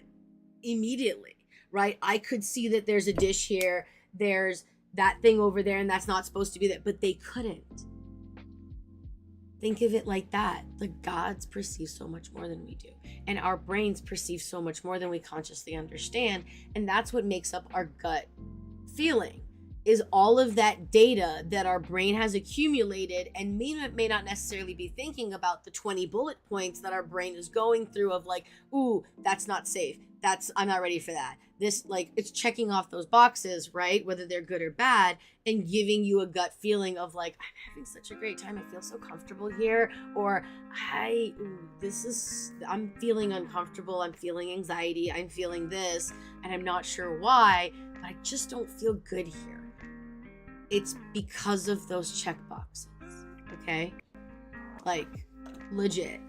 immediately, right? I could see that there's a dish here, there's that thing over there, and that's not supposed to be there, but they couldn't. Think of it like that. The gods perceive so much more than we do. And our brains perceive so much more than we consciously understand. And that's what makes up our gut feeling, is all of that data that our brain has accumulated and may not necessarily be thinking about the 20 bullet points that our brain is going through of like, ooh, that's not safe. I'm not ready for that. This, like, it's checking off those boxes, right? Whether they're good or bad, and giving you a gut feeling of like, I'm having such a great time. I feel so comfortable here. Or I'm feeling uncomfortable. I'm feeling anxiety. I'm feeling this, and I'm not sure why, but I just don't feel good here. It's because of those check boxes. Okay. Like, legit.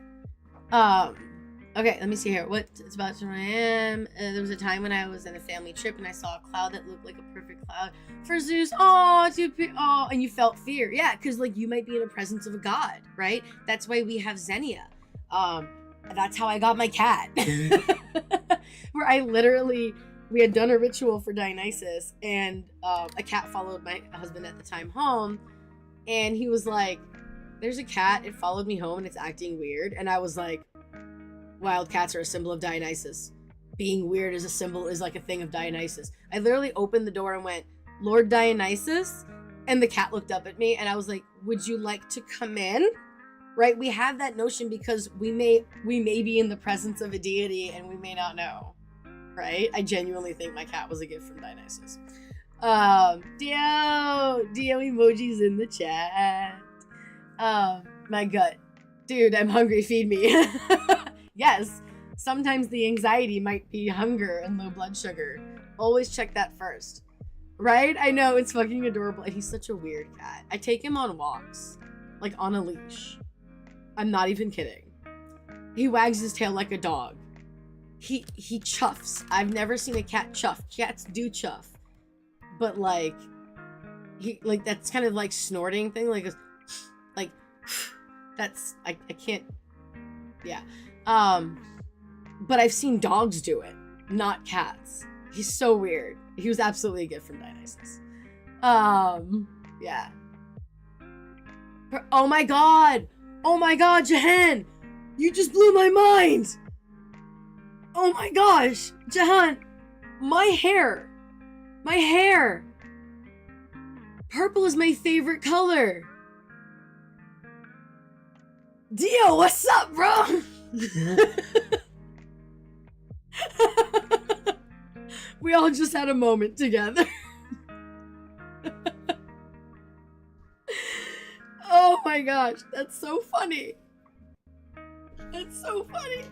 Okay, let me see here. It's about where I am. There was a time when I was in a family trip and I saw a cloud that looked like a perfect cloud for Zeus. And you felt fear. Yeah, because like you might be in the presence of a god, right? That's why we have Xenia. That's how I got my cat. Where we had done a ritual for Dionysus, and a cat followed my husband at the time home, and he was like, there's a cat, it followed me home and it's acting weird. And I was like, wild cats are a symbol of Dionysus. Being weird is like a thing of Dionysus. I literally opened the door and went, Lord Dionysus? And the cat looked up at me and I was like, would you like to come in? Right? We have that notion because we may be in the presence of a deity and we may not know. Right? I genuinely think my cat was a gift from Dionysus. Dio emojis in the chat. My gut. Dude, I'm hungry, feed me. Yes, sometimes the anxiety might be hunger and low blood sugar. Always check that first. Right? I know, it's fucking adorable. And he's such a weird cat. I take him on walks, like on a leash. I'm not even kidding. He wags his tail like a dog. He chuffs. I've never seen a cat chuff. Cats do chuff. But like, that's kind of like snorting thing. That's, I can't, yeah. But I've seen dogs do it, not cats. He's so weird. He was absolutely a gift from Dionysus. Yeah. Oh my god, Jahan! You just blew my mind! Oh my gosh, Jahan! My hair! Purple is my favorite color! Dio, what's up, bro? We all just had a moment together. Oh my gosh, that's so funny. That's so funny.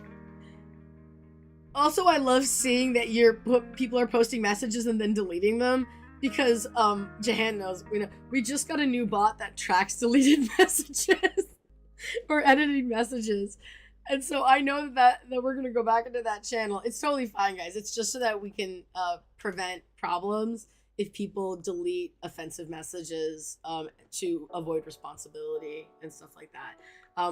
Also, I love seeing that people are posting messages and then deleting them, because Jahan knows. We just got a new bot that tracks deleted messages or editing messages. And so I know that we're going to go back into that channel. It's totally fine, guys. It's just so that we can prevent problems if people delete offensive messages to avoid responsibility and stuff like that.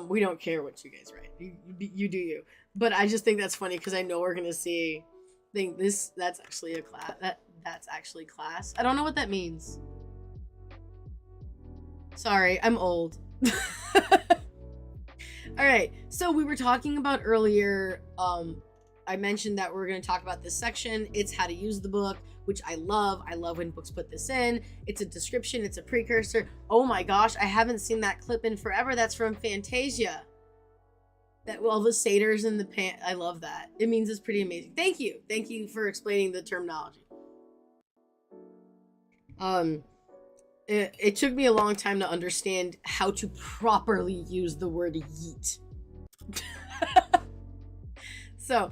We don't care what you guys write. You do you. But I just think that's funny because I know we're going to see that's actually a class. That's actually class. I don't know what that means. Sorry, I'm old. All right, so we were talking about earlier, I mentioned that we're going to talk about this section. It's how to use the book, which I love. I love when books put this in. It's a description. It's a precursor. Oh my gosh, I haven't seen that clip in forever. That's from Fantasia. All the satyrs in the pants. I love that. It means it's pretty amazing. Thank you. Thank you for explaining the terminology. It took me a long time to understand how to properly use the word yeet. So,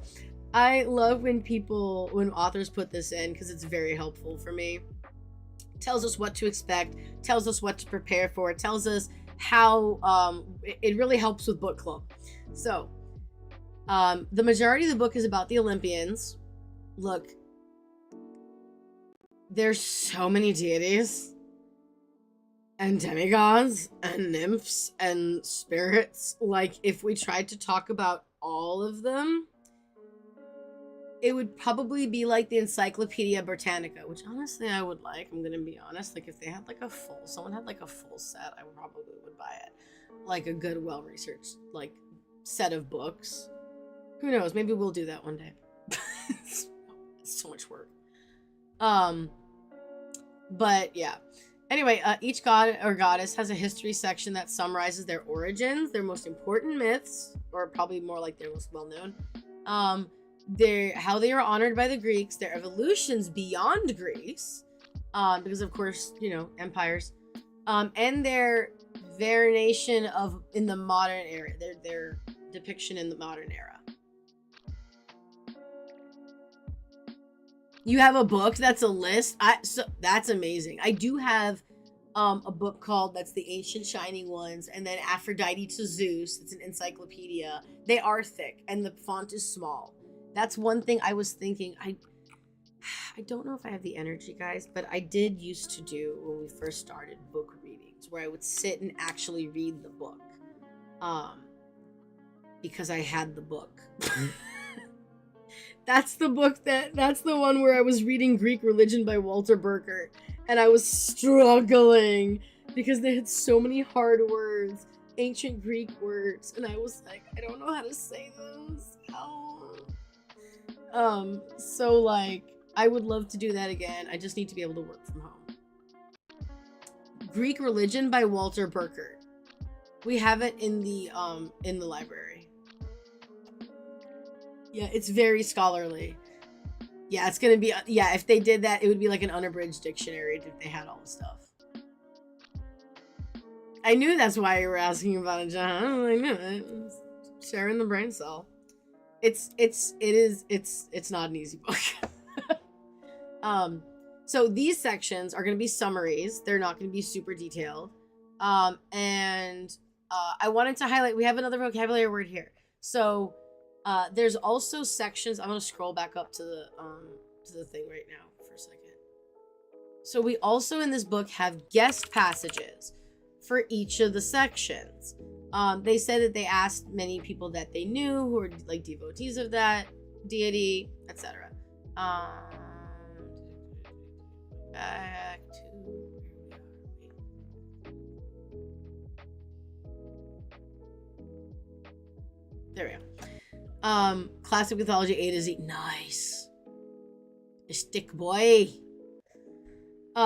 I love when authors put this in because it's very helpful for me. Tells us what to expect, tells us what to prepare for, tells us how it really helps with book club. So, the majority of the book is about the Olympians. Look, there's so many deities and demigods and nymphs and spirits. Like, if we tried to talk about all of them, it would probably be like the Encyclopedia Britannica, which honestly I would like. I'm gonna be honest. Like if they had like someone had like a full set, I probably would buy it. Like a good, well-researched like set of books. Who knows? Maybe we'll do that one day. It's so much work. But yeah. Anyway, each god or goddess has a history section that summarizes their origins, their most important myths, or probably more like their most well-known. How they are honored by the Greeks, their evolutions beyond Greece, because of course, you know, empires, and their variation in the modern era, their depiction in the modern era. You have a book that's a list. So that's amazing. I do have a book called that's the Ancient Shining Ones, and then Aphrodite to Zeus. It's an encyclopedia. They are thick, and the font is small. That's one thing I was thinking. I don't know if I have the energy, guys, but I did used to do when we first started book readings, where I would sit and actually read the book, because I had the book. That's the book that's the one where I was reading Greek Religion by Walter Burkert, and I was struggling because they had so many hard words, ancient Greek words, and I was like, I don't know how to say this. So like, I would love to do that again. I just need to be able to work from home. Greek Religion by Walter Burkert. We have it in the library. Yeah, it's very scholarly. Yeah, it's gonna be, yeah, if they did that, it would be like an unabridged dictionary if they had all the stuff. I knew that's why you were asking about it, John. I knew it. Sharing the brain cell. It's not an easy book. So these sections are gonna be summaries. They're not gonna be super detailed. And I wanted to highlight, we have another vocabulary word here. So there's also sections. I'm gonna scroll back up to the thing right now for a second. So we also in this book have guest passages for each of the sections. They said that they asked many people that they knew who were like devotees of that deity, etc. Back to there we go. Classic mythology A to Z. Nice. Stick boy.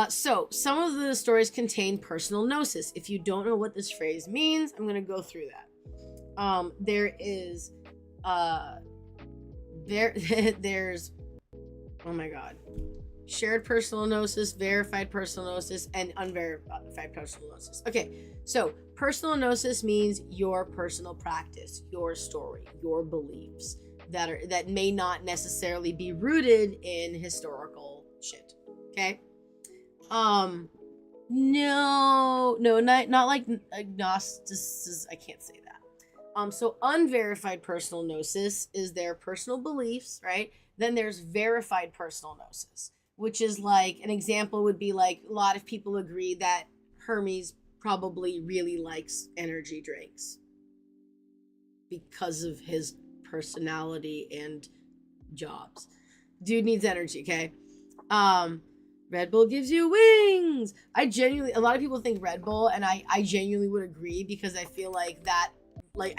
So some of the stories contain personal gnosis. If you don't know what this phrase means, I'm gonna go through that. There is there's oh my god. Shared personal gnosis, verified personal gnosis, and unverified personal gnosis. Okay, so personal gnosis means your personal practice, your story, your beliefs that may not necessarily be rooted in historical shit. Okay? No, not like agnosticism. I can't say that. So unverified personal gnosis is their personal beliefs, right? Then there's verified personal gnosis, which is like, an example would be like, a lot of people agree that Hermes probably really likes energy drinks because of his personality and jobs. Dude needs energy, okay? Red Bull gives you wings. A lot of people think Red Bull, and I genuinely would agree, because I feel like I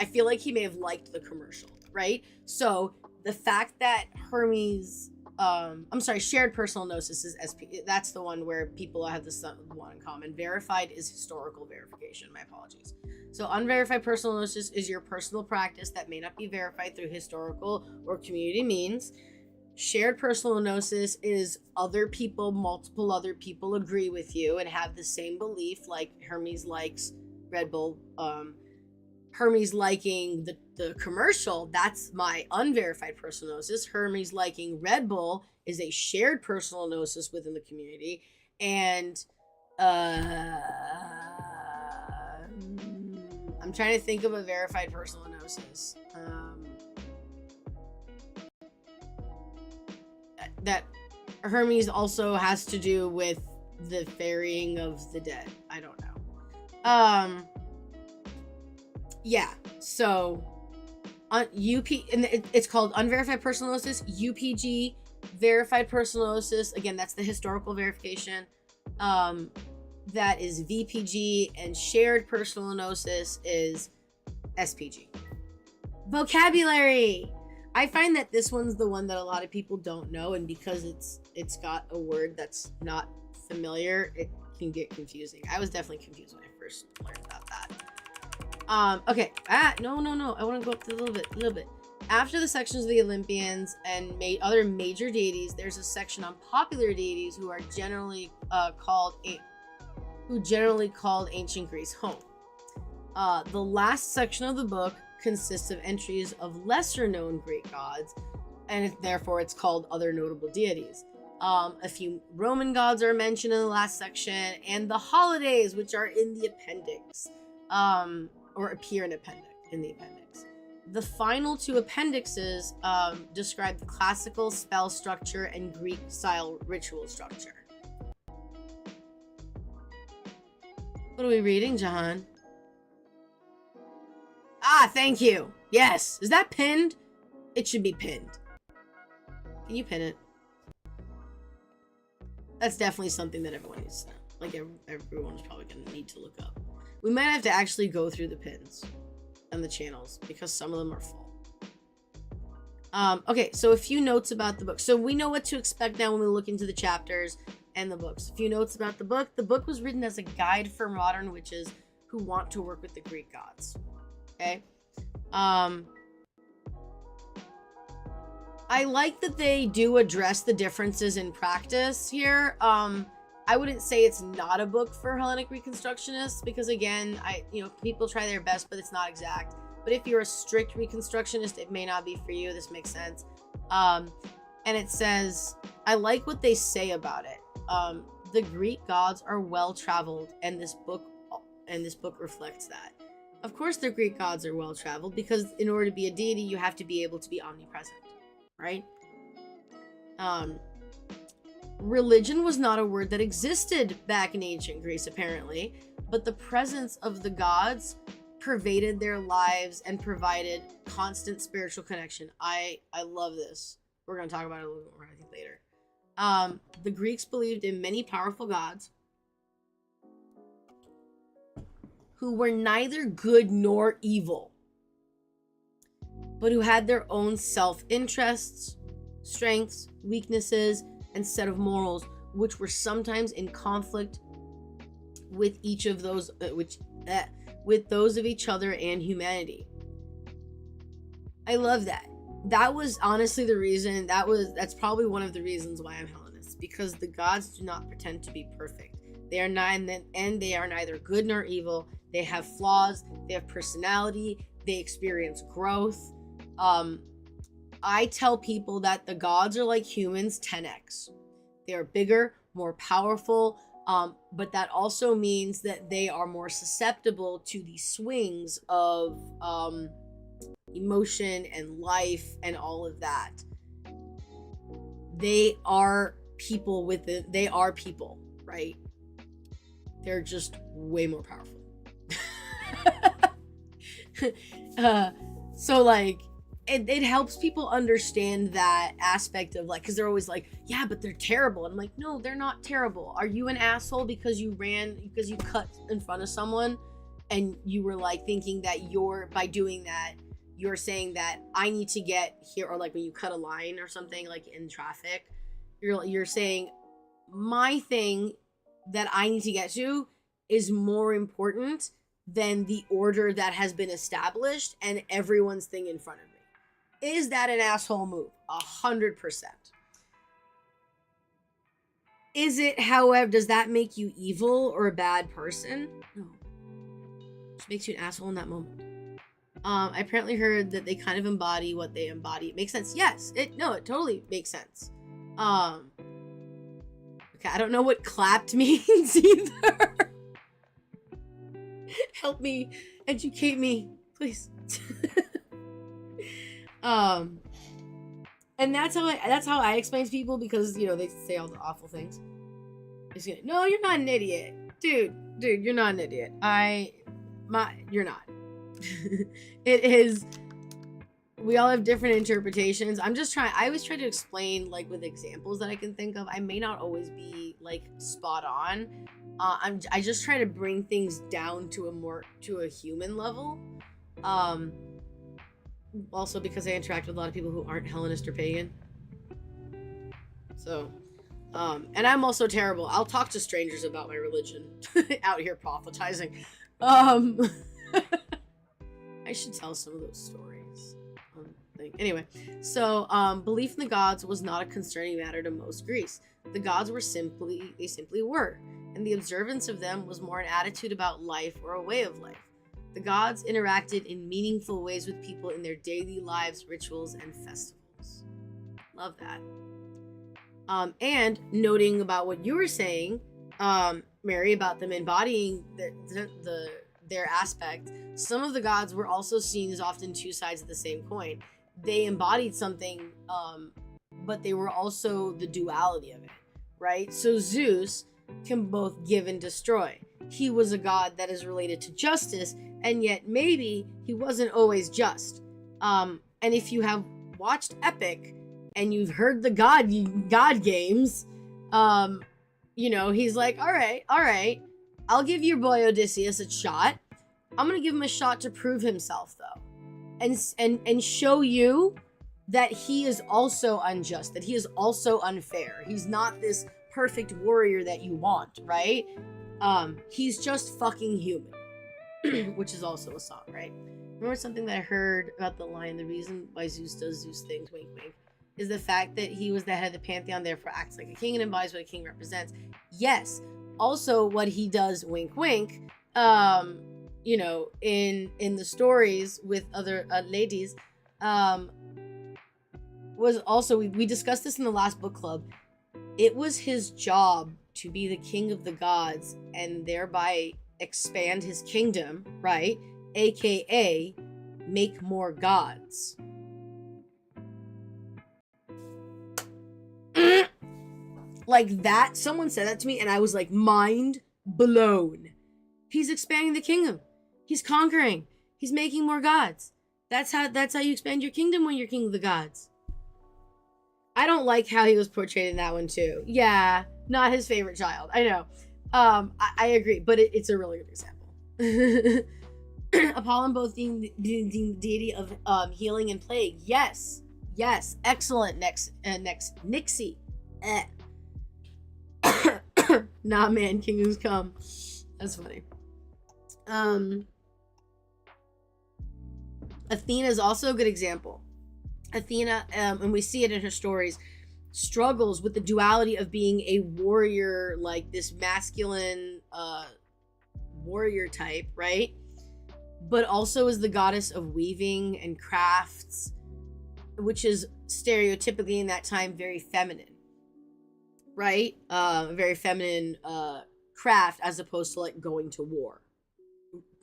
feel like he may have liked the commercial, right? So the fact that Hermes, shared personal gnosis is SP. That's the one where people have this one in common. Verified is historical verification. My apologies. So unverified personal gnosis is your personal practice that may not be verified through historical or community means. Shared personal gnosis is multiple other people agree with you and have the same belief, like Hermes likes Red Bull. Hermes liking the commercial, that's my unverified personal gnosis. Hermes liking Red Bull is a shared personal gnosis within the community. And I'm trying to think of a verified personal gnosis. That Hermes also has to do with the ferrying of the dead. I don't know. Yeah, so It's called unverified personal gnosis. UPG, verified personal gnosis. Again, that's the historical verification. That is VPG, and shared personal gnosis is SPG. Vocabulary. I find that this one's the one that a lot of people don't know, and because it's got a word that's not familiar, it can get confusing. I was definitely confused when I first learned about that. Okay. No. I want to go up to a little bit. After the sections of the Olympians and other major deities, there's a section on popular deities who are generally called ancient Greece home. The last section of the book consists of entries of lesser known Greek gods, and therefore it's called other notable deities. A few Roman gods are mentioned in the last section, and the holidays, which are in the appendix, or appear in the appendix. The final two appendixes describe the classical spell structure and Greek style ritual structure. What are we reading, Jahan? Thank you. Yes. Is that pinned? It should be pinned. Can you pin it? That's definitely something that everyone needs to know. Like, everyone's probably going to need to look up. We might have to actually go through the pins and the channels because some of them are full. Okay, so a few notes about the book. So we know what to expect now when we look into the chapters and the books. A few notes about the book. The book was written as a guide for modern witches who want to work with the Greek gods. Okay? I like that they do address the differences in practice here. I wouldn't say it's not a book for Hellenic Reconstructionists because, again, people try their best, but it's not exact. But if you're a strict Reconstructionist, it may not be for you. This makes sense. And it says, I like what they say about it. The Greek gods are well-traveled, and this book reflects that. Of course, the Greek gods are well-traveled because in order to be a deity, you have to be able to be omnipresent, right? Religion was not a word that existed back in ancient Greece, apparently, but the presence of the gods pervaded their lives and provided constant spiritual connection. I love this. We're going to talk about it a little bit more, I think, later. The Greeks believed in many powerful gods who were neither good nor evil, but who had their own self-interests, strengths, weaknesses, and set of morals, which were sometimes in conflict with each of those, with those of each other and humanity. I love that. That was honestly the reason. That's probably one of the reasons why I'm Hellenist, because the gods do not pretend to be perfect. They are neither good nor evil. They have flaws. They have personality. They experience growth. I tell people that the gods are like humans 10x. They are bigger, more powerful, but that also means that they are more susceptible to the swings of emotion and life and all of that. They are people they are people, right? They're just way more powerful. So like it helps people understand that aspect of like, because they're always like, yeah, but they're terrible. And I'm like, no, they're not terrible. Are you an asshole because you cut in front of someone and you were like thinking that by doing that you're saying that I need to get here, or like when you cut a line or something like in traffic, you're saying my thing that I need to get to is more important than the order that has been established and everyone's thing in front of me. Is that an asshole move? 100%. Is it, however, does that make you evil or a bad person? No. It just makes you an asshole in that moment. I apparently heard that they kind of embody what they embody. It makes sense. Yes. It totally makes sense. Okay, I don't know what clapped means either. Help me. Educate me. Please. And that's how I explain to people, because they say all the awful things. No, you're not an idiot. Dude, you're not an idiot. You're not. It is we all have different interpretations. I always try to explain like with examples that I can think of. I may not always be like spot on. I just try to bring things down to a human level. Also because I interact with a lot of people who aren't Hellenist or pagan. So, and I'm also terrible. I'll talk to strangers about my religion out here prophetizing. I should tell some of those stories. Anyway, so belief in the gods was not a concerning matter to most Greece. The gods were simply were, and the observance of them was more an attitude about life or a way of life. The gods interacted in meaningful ways with people in their daily lives, rituals, and festivals. Love that. And noting about what you were saying, Mary, about them embodying their aspect, some of the gods were also seen as often two sides of the same coin. They embodied something, but they were also the duality of it, right? So Zeus can both give and destroy. He was a god that is related to justice, and yet maybe he wasn't always just. And if you have watched Epic and you've heard the god games, he's like, all right, I'll give your boy Odysseus a shot. I'm gonna give him a shot to prove himself, though, and show you that he is also unjust, that he is also unfair. He's not this perfect warrior that you want, right? He's just fucking human, which is also a song, right? Remember something that I heard about the line, the reason why Zeus does Zeus things, wink wink, is the fact that he was the head of the pantheon, therefore acts like a king and embodies what a king represents. Yes. Also, what he does, wink wink, in the stories with other ladies, was also, we discussed this in the last book club. It was his job to be the king of the gods and thereby expand his kingdom, right? AKA make more gods. Like that, someone said that to me and I was like mind blown. He's expanding the kingdom. He's conquering. He's making more gods. That's how you expand your kingdom when you're king of the gods. I don't like how he was portrayed in that one too. Yeah, not his favorite child. I know. I agree, but it's a really good example. Apollon both being the deity of healing and plague. Yes. Excellent. Next, Nixie. Nah, man, King Who's come. That's funny. Athena is also a good example. Athena, and we see it in her stories, struggles with the duality of being a warrior, like this masculine warrior type, right? But also is the goddess of weaving and crafts, which is stereotypically in that time very feminine, right? Very feminine craft as opposed to like going to war.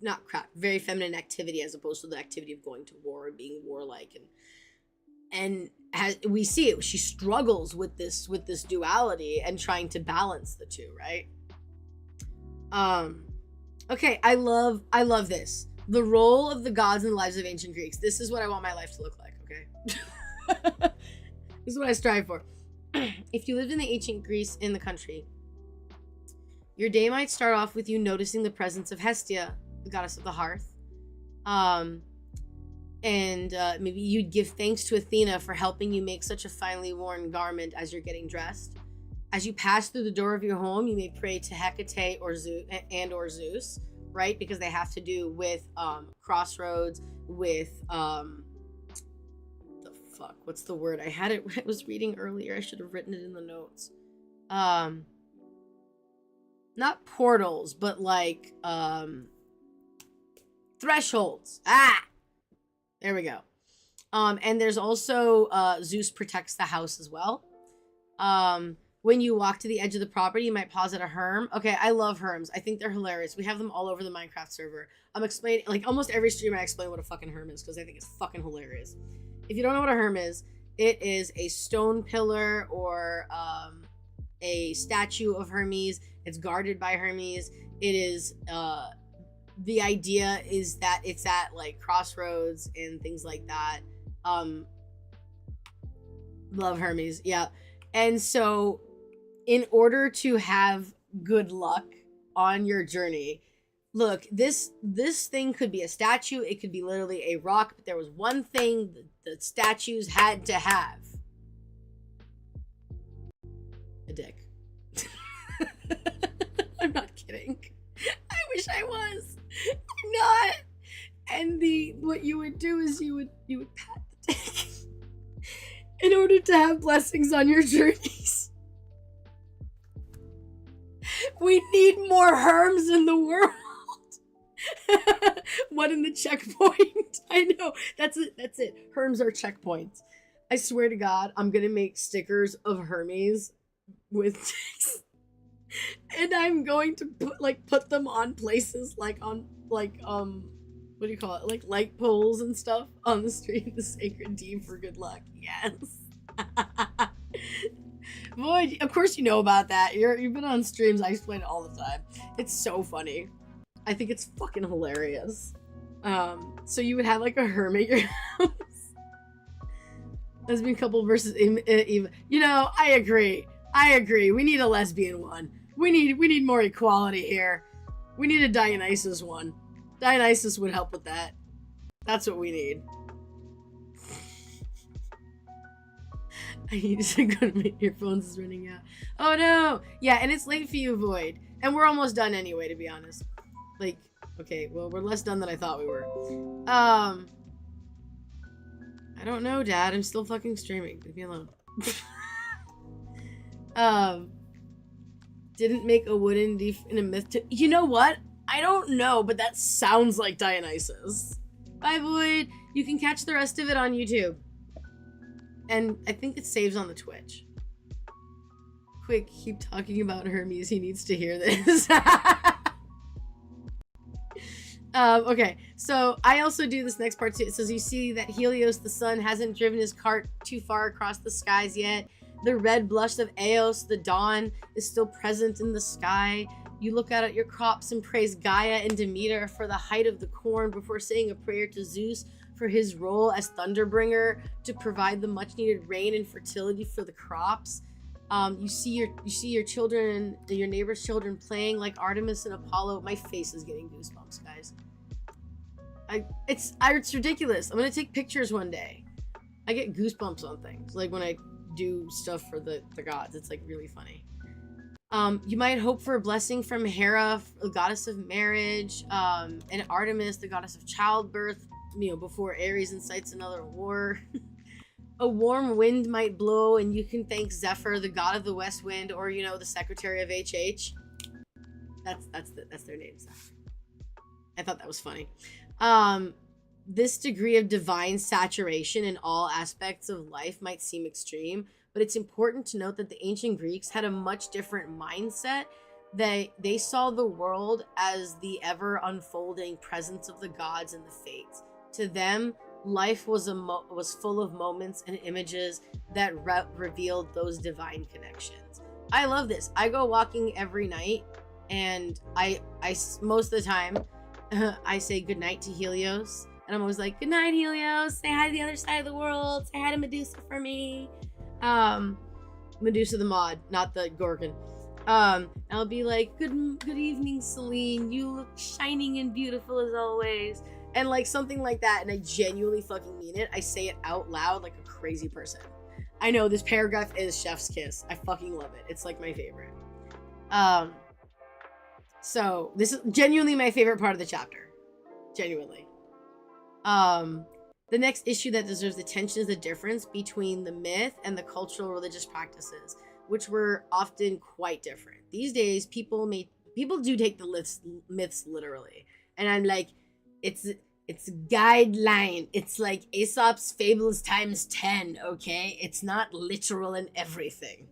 Not craft, very feminine activity as opposed to the activity of going to war and being warlike, and we see it, she struggles with this duality and trying to balance the two, right? Okay, I love this. The role of the gods in the lives of ancient Greeks. This is what I want my life to look like, okay? This is what I strive for. If you lived in the ancient Greece in the country, your day might start off with you noticing the presence of Hestia, the goddess of the hearth. Maybe you'd give thanks to Athena for helping you make such a finely worn garment as you're getting dressed. As you pass through the door of your home, you may pray to Hecate or Zeus, right? Because they have to do with crossroads, with what's the word? I was reading earlier. I should have written it in the notes. Not portals, but like thresholds. There we go. And there's also Zeus protects the house as well. When you walk to the edge of the property, you might pause at a herm. Okay, I love herms. I think they're hilarious. We have them all over the Minecraft server. I'm explaining, like almost every stream I explain what a fucking herm is because I think it's fucking hilarious. If you don't know what a herm is, it is a stone pillar or a statue of Hermes. It's guarded by Hermes. It is the idea is that it's at like crossroads and things like that, Love Hermes, yeah. And so in order to have good luck on your journey, look, this thing could be a statue, it could be literally a rock, but there was one thing the statues had to have. A dick. I'm not kidding. I wish I was. I'm not. And what you would do is you would pat the dick in order to have blessings on your journeys. We need more Herms in the world. What in the checkpoint? I know. That's it. Herms are checkpoints. I swear to God, I'm gonna make stickers of Hermes with dicks. And I'm going to put them on places what do you call it? Like light poles and stuff on the street, the sacred deed for good luck. Yes. Boy, of course you know about that. You've been on streams, I explain it all the time. It's so funny. I think it's fucking hilarious. So you would have like a hermit at your house. Lesbian couple versus Eva. You know, I agree. We need a lesbian one. We need more equality here. We need a Dionysus one. Dionysus would help with that. That's what we need. I need to go to my earphones is running out. Oh no! Yeah, and it's late for you, Void. And we're almost done anyway, to be honest. Like, okay, well, we're less done than I thought we were. I don't know, Dad. I'm still fucking streaming. Leave me alone. Didn't make a wooden leaf in a myth to... You know what? I don't know, but that sounds like Dionysus. Bye, Void. You can catch the rest of it on YouTube. And I think it saves on the Twitch. Quick, keep talking about Hermes. He needs to hear this. Okay, so I also do this next part too. It says, you see that Helios, the sun, hasn't driven his cart too far across the skies yet. The red blush of Eos, the dawn, is still present in the sky. You look out at your crops and praise Gaia and Demeter for the height of the corn before saying a prayer to Zeus for his role as thunderbringer to provide the much needed rain and fertility for the crops. You see your children, your neighbor's children playing like Artemis and Apollo. My face is getting goosebumps, guys. It's ridiculous. I'm gonna take pictures one day. I get goosebumps on things, like when I do stuff for the gods. It's like really funny. You might hope for a blessing from Hera, the goddess of marriage, and Artemis, the goddess of childbirth, you know, before Ares incites another war. A warm wind might blow and you can thank Zephyr, the god of the west wind, or, you know, the secretary of HH. That's their name, Zephyr. I thought that was funny. This degree of divine saturation in all aspects of life might seem extreme, but it's important to note that the ancient Greeks had a much different mindset. They saw the world as the ever unfolding presence of the gods and the fates. To them, life was full of moments and images that revealed those divine connections. I love this. I go walking every night, and I most of the time I say goodnight to Helios, and I'm always like, good night, Helios. Say hi to the other side of the world. Say hi to Medusa for me. Medusa the mod, not the Gorgon. I'll be like, good evening, Celine. You look shining and beautiful as always. And like something like that, and I genuinely fucking mean it. I say it out loud like a crazy person. I know this paragraph is chef's kiss. I fucking love it. It's like my favorite. So this is genuinely my favorite part of the chapter. Genuinely. The next issue that deserves attention is the difference between the myth and the cultural religious practices, which were often quite different. These days, people do take the myths literally, and I'm like, it's a guideline. It's like Aesop's fables times 10. Okay, it's not literal in everything.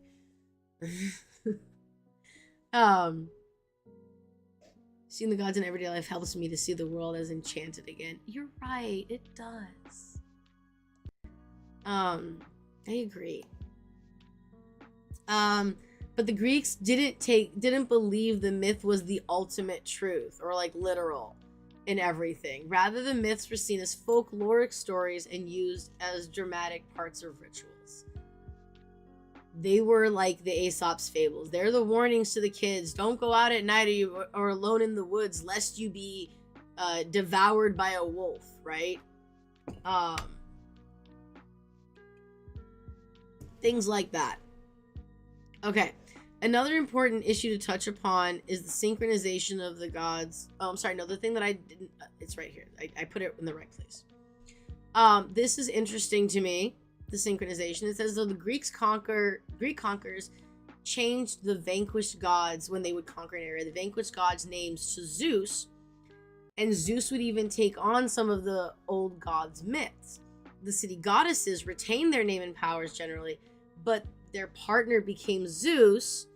Seeing the gods in everyday life helps me to see the world as enchanted again. You're right, it does. I agree. But the Greeks didn't believe the myth was the ultimate truth or like literal. in everything. Rather, the myths were seen as folkloric stories and used as dramatic parts of rituals. They were like the Aesop's fables. They're the warnings to the kids. Don't go out at night or alone in the woods lest you be devoured by a wolf, right? Things like that. Okay. Another important issue to touch upon is the synchronization of the gods. Oh, I'm sorry. No, the thing that I didn't... It's right here. I put it in the right place. This is interesting to me. The synchronization. It says, though the Greek conquerors changed the vanquished gods when they would conquer an area. The vanquished gods' names to Zeus. And Zeus would even take on some of the old gods' myths. The city goddesses retained their name and powers generally, but their partner became Zeus,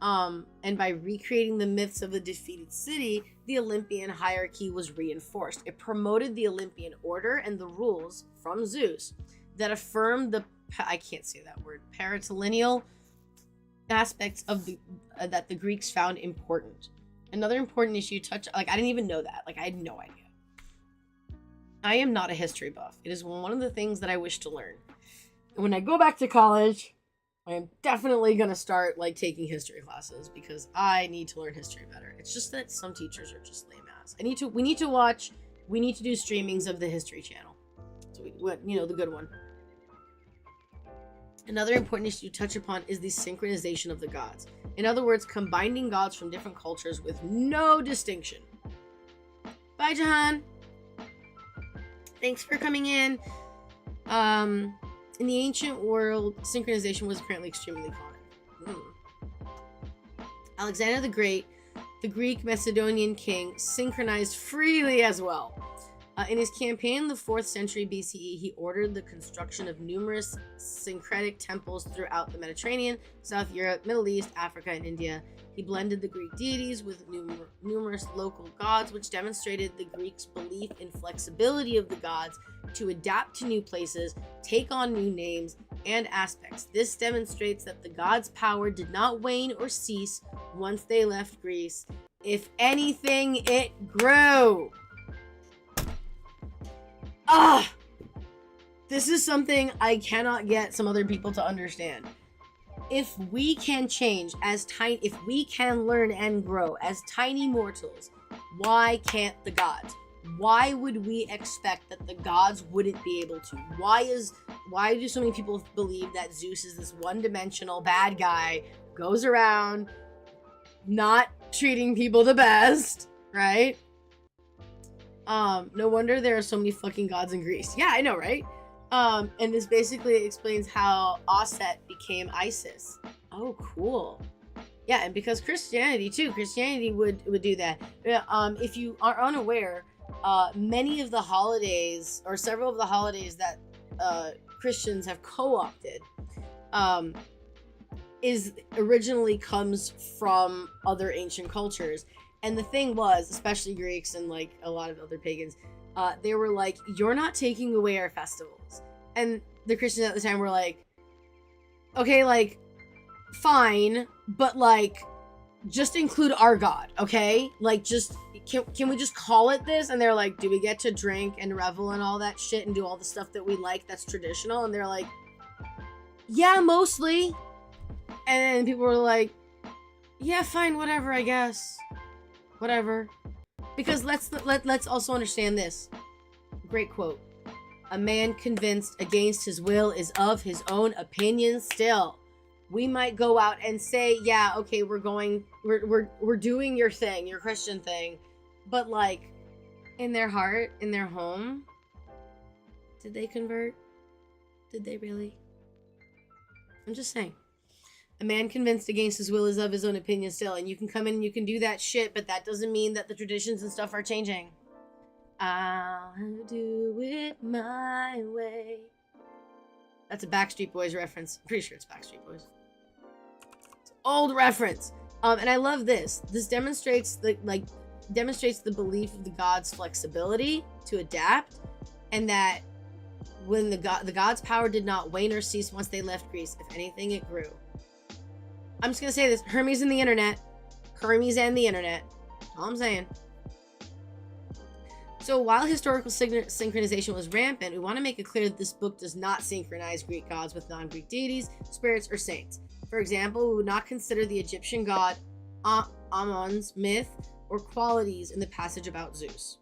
and by recreating the myths of the defeated city, the Olympian hierarchy was reinforced. It promoted the Olympian order and the rules from Zeus that affirmed the, I can't say that word, patrilineal aspects of the that the Greeks found important. Another important issue I didn't even know that. I had no idea. I am not a history buff. It is one of the things that I wish to learn. When I go back to college, I am definitely going to start taking history classes because I need to learn history better. It's just that some teachers are just lame ass. We need to do streamings of the History Channel. So the good one. Another important issue to touch upon is the synchronization of the gods. In other words, combining gods from different cultures with no distinction. Bye, Jahan. Thanks for coming in. In the ancient world, synchronization was apparently extremely common. Alexander the Great, the Greek Macedonian king, synchronized freely as well. In his campaign in the 4th century BCE, he ordered the construction of numerous syncretic temples throughout the Mediterranean, South Europe, Middle East, Africa, and India. He blended the Greek deities with numerous local gods, which demonstrated the Greeks' belief in flexibility of the gods to adapt to new places, take on new names and aspects. This demonstrates that the gods' power did not wane or cease once they left Greece. If anything, it grew. This is something I cannot get some other people to understand. If we can change if we can learn and grow as tiny mortals, why can't the gods? Why would we expect that the gods wouldn't be able to? Why do so many people believe that Zeus is this one-dimensional bad guy, goes around not treating people the best, right? No wonder there are so many fucking gods in Greece. Yeah, I know, right? And this basically explains how Osset became Isis. Oh, cool. Yeah, and because Christianity would do that. If you are unaware, many of the holidays, or several of the holidays that Christians have co-opted, originally comes from other ancient cultures. And the thing was, especially Greeks and a lot of other pagans, they were like, you're not taking away our festivals. And the Christians at the time were like, okay, fine, but just include our God, okay? Can we just call it this? And they're like, do we get to drink and revel and all that shit and do all the stuff that we like that's traditional? And they're like, yeah, mostly. And then people were like, yeah, fine, whatever, I guess. Whatever. Because let's also understand this. Great quote. A man convinced against his will is of his own opinion still. We might go out and say, yeah, okay, we're doing your thing, your Christian thing. But in their heart, in their home, did they convert? Did they really? I'm just saying. A man convinced against his will is of his own opinion still. And you can come in and you can do that shit, but that doesn't mean that the traditions and stuff are changing. I'll do it my way. That's a Backstreet Boys reference. I'm pretty sure it's Backstreet Boys. It's an old reference. And I love this. This demonstrates the belief of the gods' flexibility to adapt, and that when the gods' power did not wane or cease once they left Greece. If anything, it grew. I'm just gonna say this: Hermes and the internet. All I'm saying. So while historical synchronization was rampant, we want to make it clear that this book does not synchronize Greek gods with non-Greek deities, spirits, or saints. For example, we would not consider the Egyptian god Ammon's myth or qualities in the passage about Zeus.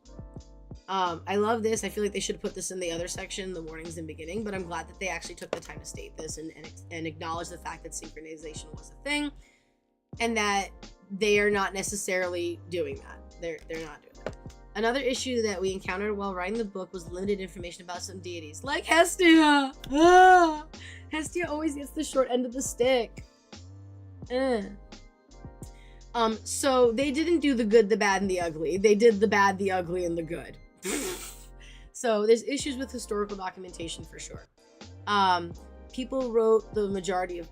I love this. I feel like they should have put this in the other section, the warnings and beginning, but I'm glad that they actually took the time to state this and acknowledge the fact that synchronization was a thing and that they are not necessarily doing that. They're not doing that. Another issue that we encountered while writing the book was limited information about some deities, like Hestia. Hestia always gets the short end of the stick. So they didn't do the good, the bad, and the ugly. They did the bad, the ugly, and the good. So there's issues with historical documentation for sure. People wrote the majority of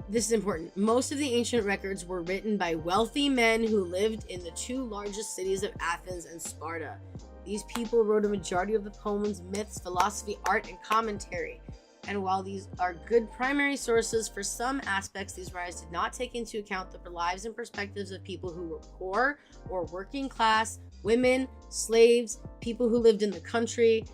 this is important. Most of the ancient records were written by wealthy men who lived in the two largest cities of Athens and Sparta. These people wrote a majority of the poems, myths, philosophy, art, and commentary. And while these are good primary sources for some aspects, these writers did not take into account the lives and perspectives of people who were poor or working class, women, slaves, people who lived in the country,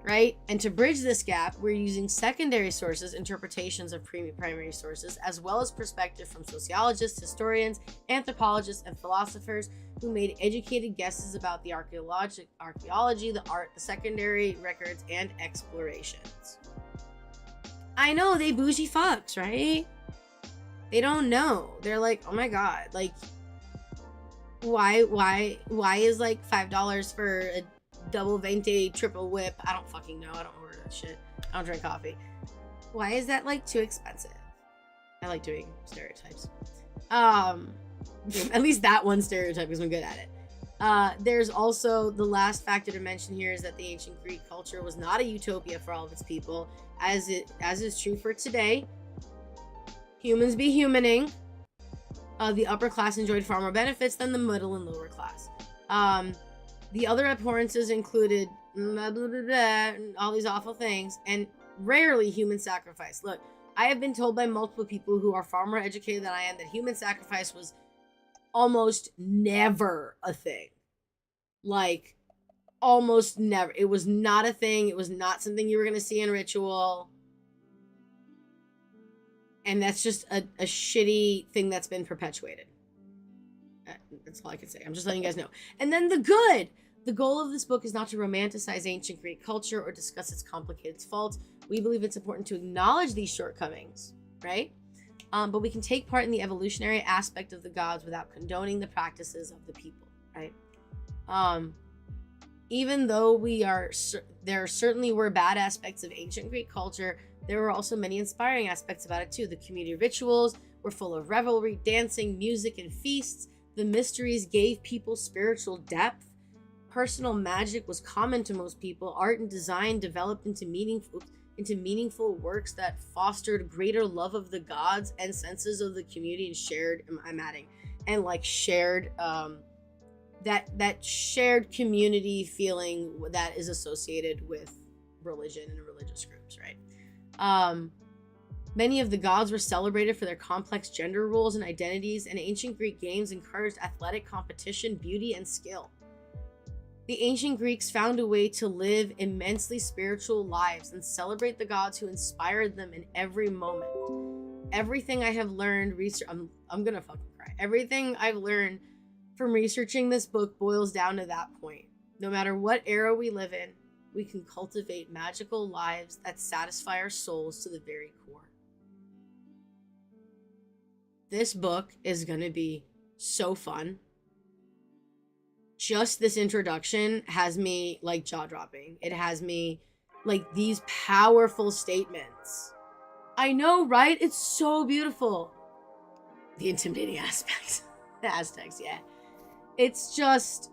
right? And to bridge this gap, we're using secondary sources, interpretations of primary sources, as well as perspective from sociologists, historians, anthropologists, and philosophers who made educated guesses about the archaeology, the art, the secondary records, and explorations. I know, they bougie fucks, right? They don't know. They're like, oh my god, like, why is like $5 for a double venti triple whip? I don't fucking know. I don't order that shit. I don't drink coffee. Why is that like too expensive? I like doing stereotypes. At least that one stereotype because I'm good at it. There's also the last factor to mention here is that the ancient Greek culture was not a utopia for all of its people, as is true for today. Humans be humaning. The upper class enjoyed far more benefits than the middle and lower class. The other abhorrences included blah, blah, blah, blah, all these awful things, and rarely human sacrifice. Look, I have been told by multiple people who are far more educated than I am that human sacrifice was almost never a thing. Like, almost never. It was not a thing. It was not something you were going to see in ritual. And that's just a shitty thing that's been perpetuated. That's all I can say. I'm just letting you guys know. And then the good. The goal of this book is not to romanticize ancient Greek culture or discuss its complicated faults. We believe it's important to acknowledge these shortcomings, right? But we can take part in the evolutionary aspect of the gods without condoning the practices of the people, right? Even though there certainly were bad aspects of ancient Greek culture, there were also many inspiring aspects about it too. The community rituals were full of revelry, dancing, music, and feasts. The mysteries gave people spiritual depth. Personal magic was common to most people. Art and design developed into meaningful works that fostered greater love of the gods and senses of the community and shared that shared community feeling that is associated with religion and religious groups, right? Many of the gods were celebrated for their complex gender roles and identities, and ancient Greek games encouraged athletic competition, beauty, and skill. The ancient Greeks found a way to live immensely spiritual lives and celebrate the gods who inspired them in every moment. Everything I have learned, I'm gonna fucking cry. Everything I've learned from researching this book boils down to that point. No matter what era we live in, we can cultivate magical lives that satisfy our souls to the very core. This book is gonna be so fun. Just this introduction has me like jaw-dropping. It has me like these powerful statements. I know, right? It's so beautiful. The intimidating aspect. The Aztecs, yeah. It's just...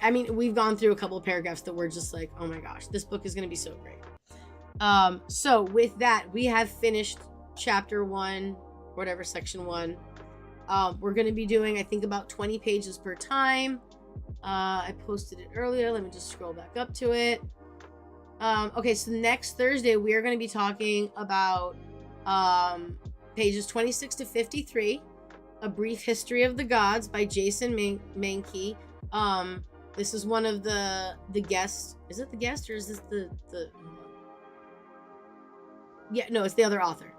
I mean, we've gone through a couple of paragraphs that were just like, oh my gosh, this book is going to be so great. So with that, we have finished chapter 1, whatever, section 1. We're going to be doing, I think, about 20 pages per time. I posted it earlier. Let me just scroll back up to it. Okay, so next Thursday, we are going to be talking about pages 26 to 53 A Brief History of the Gods by Jason Mankey. This is one of the guests. Is it the guest, or is this the yeah, no, it's the other author.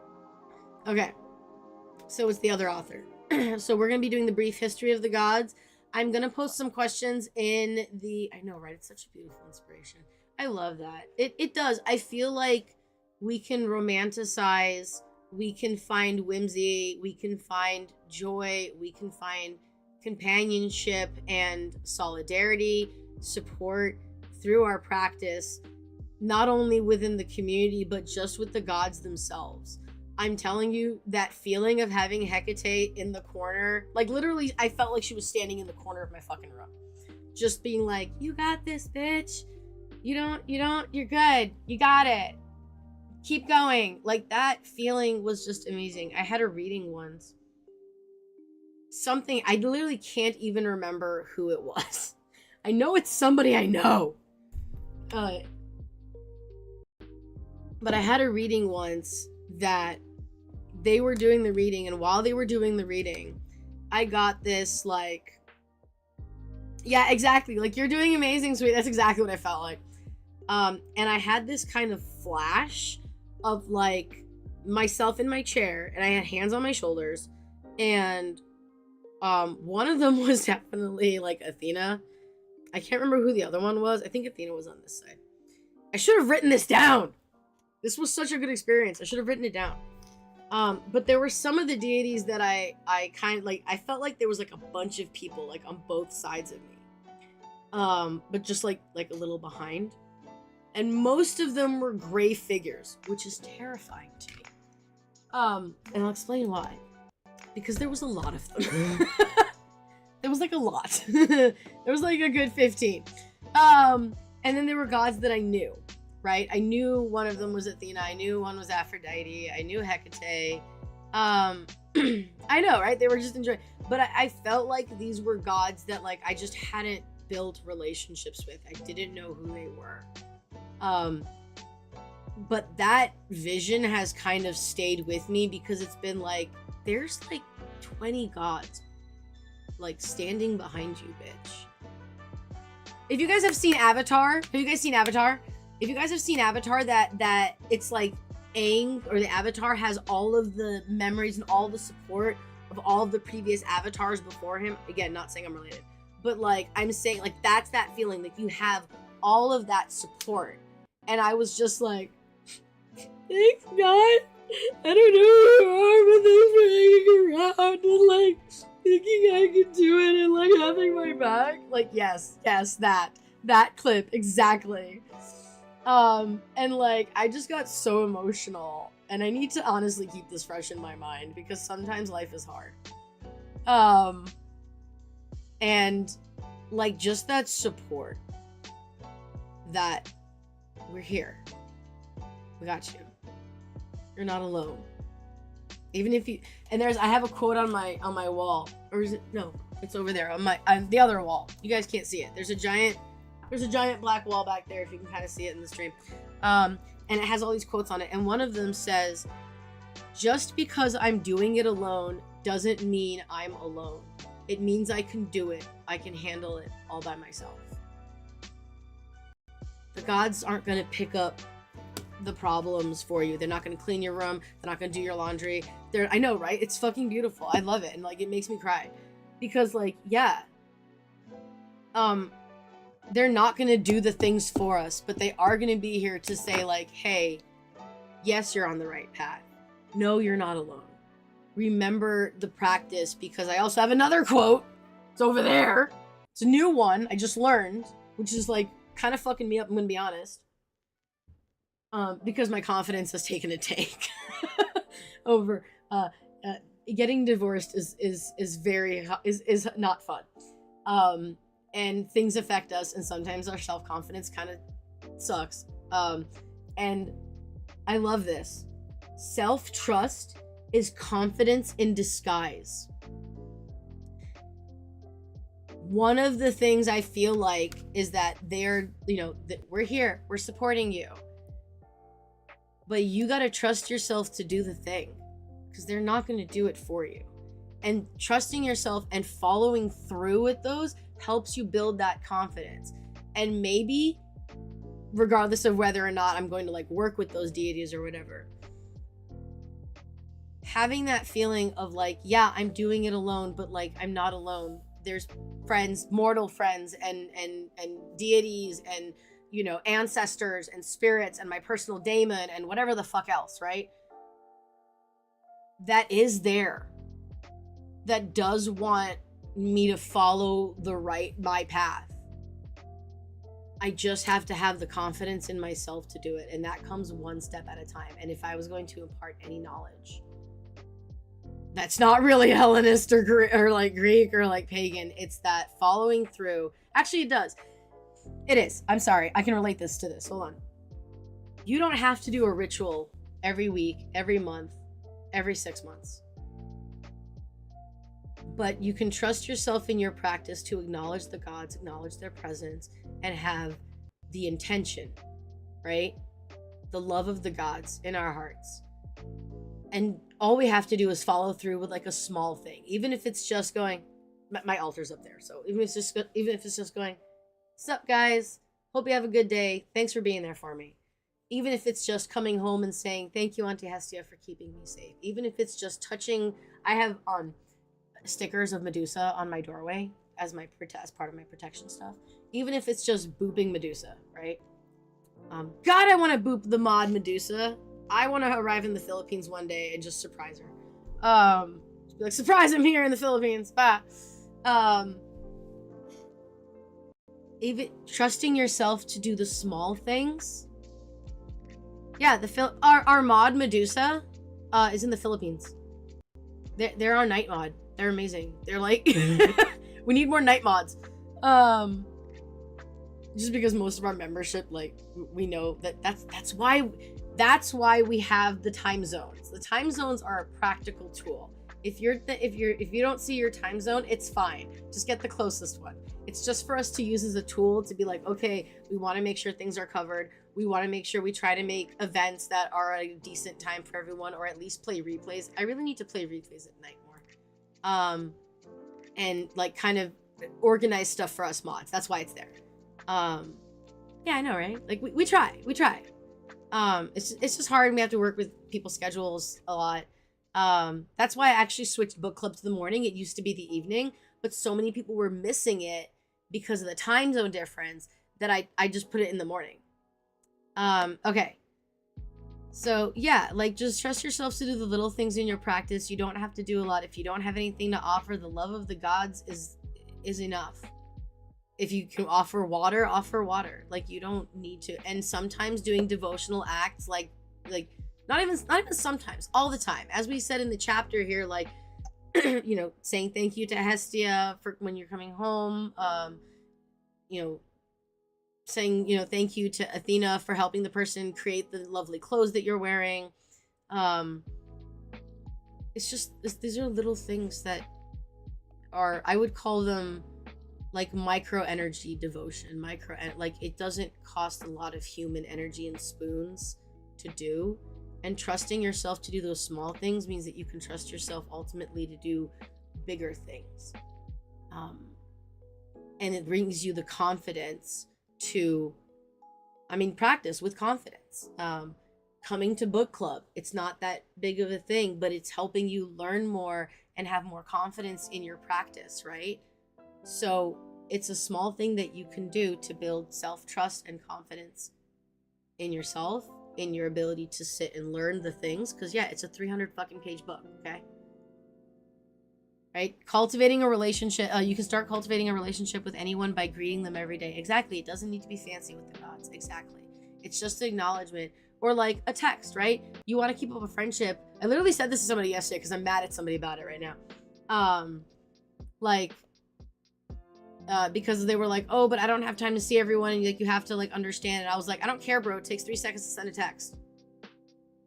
Okay, so it's the other author. So we're gonna be doing the Brief History of the Gods. I'm gonna post some questions in the, I know, right? It's such a beautiful inspiration. I love that. It does. I feel like we can romanticize, we can find whimsy, we can find joy, we can find companionship and solidarity, support through our practice, not only within the community, but just with the gods themselves. I'm telling you, that feeling of having Hecate in the corner, like literally, I felt like she was standing in the corner of my fucking room. Just being like, you got this, bitch. You're good. You got it. Keep going. Like, that feeling was just amazing. I had a reading once. Something, I literally can't even remember who it was. I know it's somebody I know. But I had a reading once that they were doing the reading, and while they were doing the reading, I got this, like, yeah, exactly. Like, you're doing amazing, sweet. That's exactly what I felt like. And I had this kind of flash of, like, myself in my chair, and I had hands on my shoulders, and one of them was definitely, like, Athena. I can't remember who the other one was. I think Athena was on this side. I should have written this down. This was such a good experience. I should have written it down. But there were some of the deities that I kind of, like, I felt like there was, like, a bunch of people, like, on both sides of me. But just, like a little behind. And most of them were gray figures, which is terrifying to me. And I'll explain why. Because there was a lot of them. There was, like, a lot. There was, like, a good 15. And then there were gods that I knew. Right? I knew one of them was Athena. I knew one was Aphrodite. I knew Hecate. I know, right? They were just enjoying. But I felt like these were gods that, like, I just hadn't built relationships with. I didn't know who they were. But that vision has kind of stayed with me because it's been like, there's like 20 gods, like, standing behind you, bitch. If you guys have seen Avatar, have you guys seen Avatar? If you guys have seen Avatar, that it's like Aang, or the Avatar, has all of the memories and all the support of all of the previous avatars before him. Again, not saying I'm related, but, like, I'm saying, like, that's that feeling. Like, you have all of that support. And I was just like, thanks, God. I don't know who you are, but thanks for hanging around and, like, thinking I could do it and, like, having my back. Like, yes, that clip, exactly. And, like, I just got so emotional, and I need to honestly keep this fresh in my mind because sometimes life is hard. And, like, just that support that we're here. We got you. You're not alone. Even if you, and I have a quote on my wall, or is it, no, it's over there on the other wall. You guys can't see it. There's a giant black wall back there if you can kind of see it in the stream. And it has all these quotes on it. And one of them says, just because I'm doing it alone doesn't mean I'm alone. It means I can do it. I can handle it all by myself. The gods aren't going to pick up the problems for you. They're not going to clean your room. They're not going to do your laundry. I know, right? It's fucking beautiful. I love it. And, like, it makes me cry. Because, like, yeah. They're not going to do the things for us, but they are going to be here to say, like, hey, yes, you're on the right path. No, you're not alone. Remember the practice, because I also have another quote. It's over there. It's a new one I just learned, which is, like, kind of fucking me up, I'm going to be honest. Because my confidence has taken a tank over getting divorced is not fun. And things affect us, and sometimes our self-confidence kind of sucks. And I love this. Self-trust is confidence in disguise. One of the things I feel like is that they're, that we're here, we're supporting you. But you gotta trust yourself to do the thing, because they're not gonna do it for you. And trusting yourself and following through with those helps you build that confidence. And maybe, regardless of whether or not I'm going to like work with those deities or whatever, having that feeling of like, yeah, I'm doing it alone, but like I'm not alone. There's friends, mortal friends, and deities, and you know, ancestors and spirits, and my personal daemon, and whatever the fuck else, right? That is there. That does want me to follow my path. I just have to have the confidence in myself to do it, and that comes one step at a time. And if I was going to impart any knowledge that's not really Hellenist or like Greek or like pagan, it's that following through. Actually, it does. It is. I'm sorry. I can relate this to this. Hold on. You don't have to do a ritual every week, every month, every 6 months. But you can trust yourself in your practice to acknowledge the gods, acknowledge their presence, and have the intention, right? The love of the gods in our hearts. And all we have to do is follow through with like a small thing. Even if it's just going, my altar's up there. So even if it's just going, sup guys, hope you have a good day. Thanks for being there for me. Even if it's just coming home and saying, thank you, Auntie Hestia, for keeping me safe. Even if it's just touching, I have stickers of Medusa on my doorway as part of my protection stuff. Even if it's just booping Medusa, right? God, I want to boop the mod Medusa. I want to arrive in the Philippines one day and just surprise her. Just be like, surprise, I'm here in the Philippines. Bah. Even trusting yourself to do the small things. Yeah, our mod Medusa is in the Philippines. They're our night mod. They're amazing. They're like, we need more night mods. Just because most of our membership, like, we know that's why we have the time zones. The time zones are a practical tool. If you don't see your time zone, it's fine. Just get the closest one. It's just for us to use as a tool to be like, okay, we want to make sure things are covered. We want to make sure we try to make events that are a decent time for everyone, or at least play replays. I really need to play replays at night more. And like kind of organize stuff for us mods. That's why it's there. Yeah, I know, right? Like we try. It's just hard. We have to work with people's schedules a lot. That's why I actually switched book club to the morning. It used to be the evening, but so many people were missing it because of the time zone difference that I just put it in the morning. Okay. So yeah, like just trust yourself to do the little things in your practice. You don't have to do a lot. If you don't have anything to offer, the love of the gods is enough. If you can offer water, offer water. Like you don't need to. And sometimes doing devotional acts, like not even sometimes, all the time. As we said in the chapter here, like you know, saying thank you to Hestia for when you're coming home. You know, saying, you know, thank you to Athena for helping the person create the lovely clothes that you're wearing. It's just, these are little things that are, I would call them like micro energy devotion. Like it doesn't cost a lot of human energy and spoons to do. And trusting yourself to do those small things means that you can trust yourself ultimately to do bigger things. And it brings you the confidence to, practice with confidence. Coming to book club, it's not that big of a thing, but it's helping you learn more and have more confidence in your practice, right? So it's a small thing that you can do to build self-trust and confidence in yourself, in your ability to sit and learn the things. Because yeah, it's a 300 fucking page book, okay? Right? Cultivating a relationship. You can start cultivating a relationship with anyone by greeting them every day. Exactly. It doesn't need to be fancy with the gods. Exactly. It's just an acknowledgement. Or like a text, right? You want to keep up a friendship. I literally said this to somebody yesterday because I'm mad at somebody about it right now. Because they were like, oh, but I don't have time to see everyone, and like you have to like understand. And I was like, I don't care, bro. It takes 3 seconds to send a text.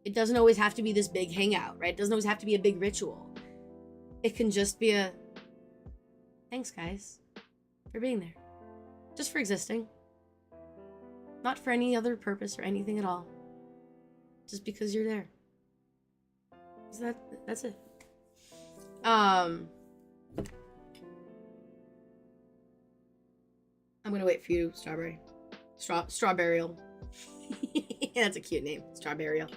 It doesn't always have to be this big hangout, right? It doesn't always have to be a big ritual. It can just be a thanks, guys, for being there. Just for existing. Not for any other purpose or anything at all. Just because you're there. So that's it. I'm gonna wait for you, Strawberry. Strawberryal. That's a cute name, Strawberryal.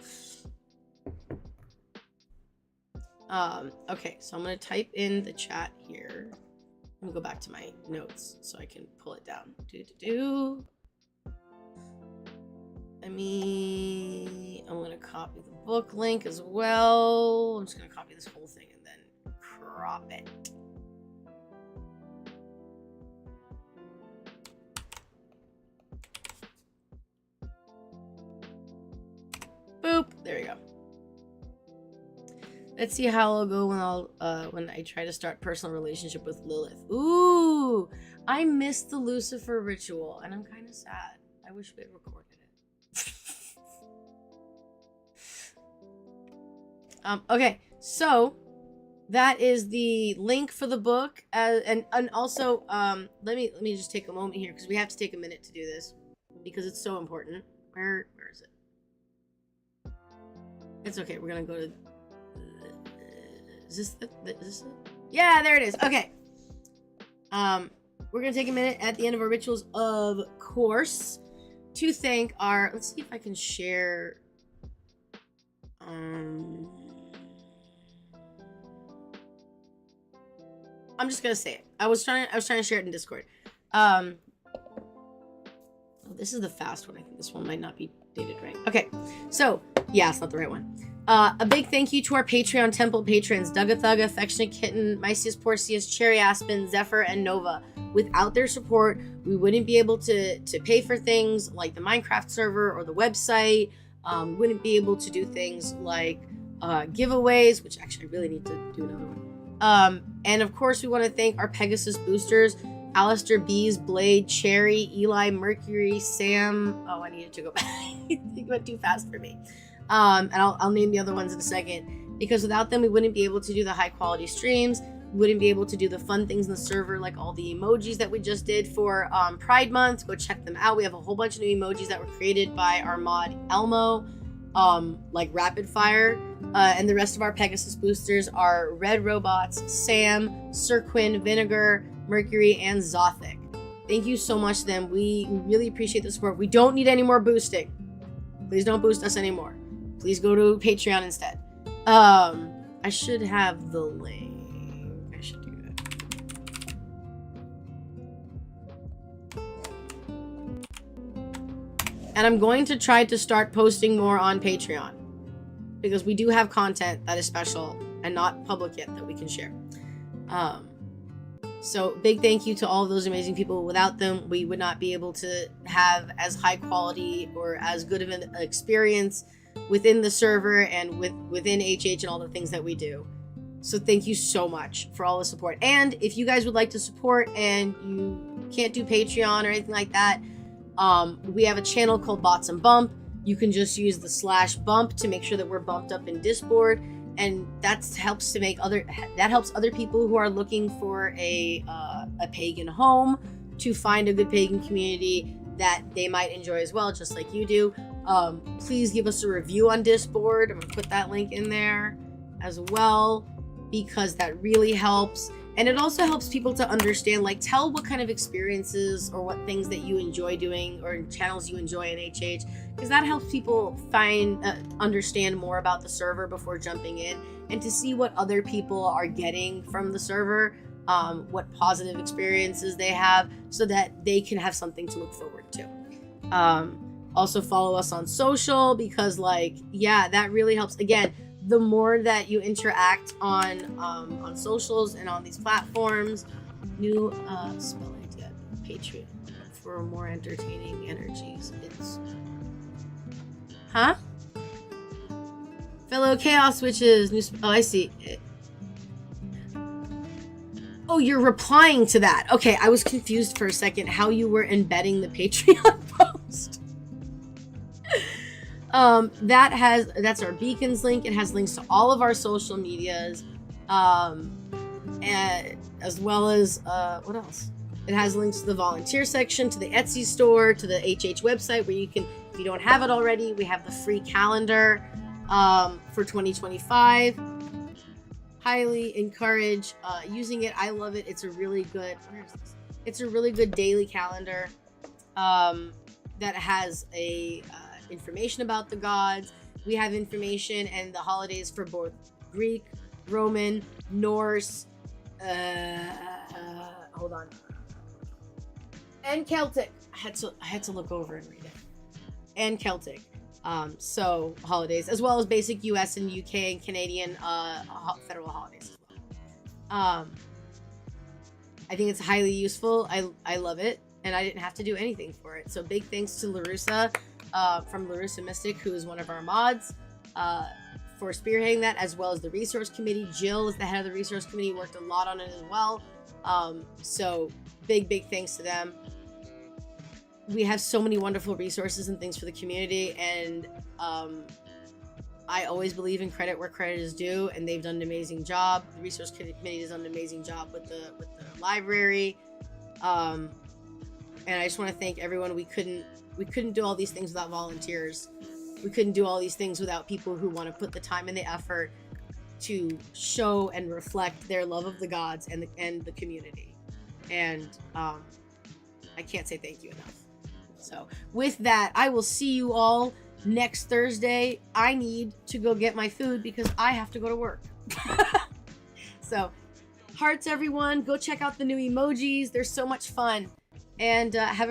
Okay, so I'm gonna type in the chat here. I'm gonna go back to my notes so I can pull it down. I'm gonna copy the book link as well. I'm just gonna copy this whole thing and then crop it. Boop. There we go. Let's see how it'll go when I try to start personal relationship with Lilith. Ooh, I missed the Lucifer ritual, and I'm kind of sad. I wish we had recorded it. Okay, so that is the link for the book, and also let me just take a moment here because we have to take a minute to do this because it's so important. Where is it? It's okay. We're gonna go to. Is this it? Yeah, there it is. Okay. We're gonna take a minute at the end of our rituals, of course, to thank our. Let's see if I can share. I'm just gonna say it. I was trying to share it in Discord. Oh, this is the fast one. I think this one might not be dated right. Okay, so yeah, it's not the right one. A big thank you to our Patreon Temple patrons, Dugga, Affectionate Kitten, Mycius Porcius, Cherry Aspen, Zephyr, and Nova. Without their support, we wouldn't be able to pay for things like the Minecraft server or the website. We wouldn't be able to do things like giveaways, which actually I really need to do another one. And of course, we want to thank our Pegasus boosters, Alistair, Bees, Blade, Cherry, Eli, Mercury, Sam. Oh, I needed to go back. It went too fast for me. And I'll name the other ones in a second, because without them, we wouldn't be able to do the high quality streams. We wouldn't be able to do the fun things in the server, like all the emojis that we just did for Pride Month. Go check them out. We have a whole bunch of new emojis that were created by our mod Elmo, like Rapid Fire. And the rest of our Pegasus boosters are Red Robots, Sam, Sir Quinn, Vinegar, Mercury, and Zothic. Thank you so much to them. We really appreciate the support. We don't need any more boosting. Please don't boost us anymore. Please go to Patreon instead. I should have the link. I should do that. And I'm going to try to start posting more on Patreon, because we do have content that is special and not public yet that we can share. So big thank you to all of those amazing people. Without them, we would not be able to have as high quality or as good of an experience within the server and within HH and all the things that we do. So thank you so much for all the support. And if you guys would like to support and you can't do Patreon or anything like that, we have a channel called Bots and Bump. You can just use the /bump to make sure that we're bumped up in Discord, and that helps other people who are looking for a pagan home to find a good pagan community that they might enjoy as well, just like you do. Please give us a review on Discord. I'm gonna put that link in there as well, because that really helps. And it also helps people to understand, like, tell what kind of experiences or what things that you enjoy doing or channels you enjoy in HH, because that helps people understand more about the server before jumping in, and to see what other people are getting from the server, what positive experiences they have, so that they can have something to look forward to. Also follow us on social, because that really helps. Again, the more that you interact on socials and on these platforms, new spell idea, Patreon, for more entertaining energies. It's fellow chaos witches. Oh, I see. Oh, you're replying to that. Okay, I was confused for a second how you were embedding the Patreon post. That's our beacons link. It has links to all of our social medias, and as well as what else? It has links to the volunteer section, to the Etsy store, to the HH website, where you can, if you don't have it already, we have the free calendar for 2025. highly encourage using it. I love it. It's a really good, where is this? It's a really good daily calendar that has a information about the gods. We have information and the holidays for both Greek, Roman, Norse, hold on, and Celtic. I had to look over and read it. And Celtic. So holidays, as well as basic US and UK and Canadian federal holidays as well. I think it's highly useful. I love it, and I didn't have to do anything for it. So big thanks to Larusa from Larusa Mystic, who is one of our mods, for spearheading that, as well as the resource committee. Jill is the head of the resource committee, worked a lot on it as well. So big thanks to them. We have so many wonderful resources and things for the community, and I always believe in credit where credit is due, and they've done an amazing job. The resource committee has done an amazing job with the library, and I just want to thank everyone. We couldn't do all these things without volunteers. We couldn't do all these things without people who want to put the time and the effort to show and reflect their love of the gods and the community. And I can't say thank you enough. So with that, I will see you all next Thursday. I need to go get my food because I have to go to work. So hearts, everyone. Go check out the new emojis. They're so much fun. And have a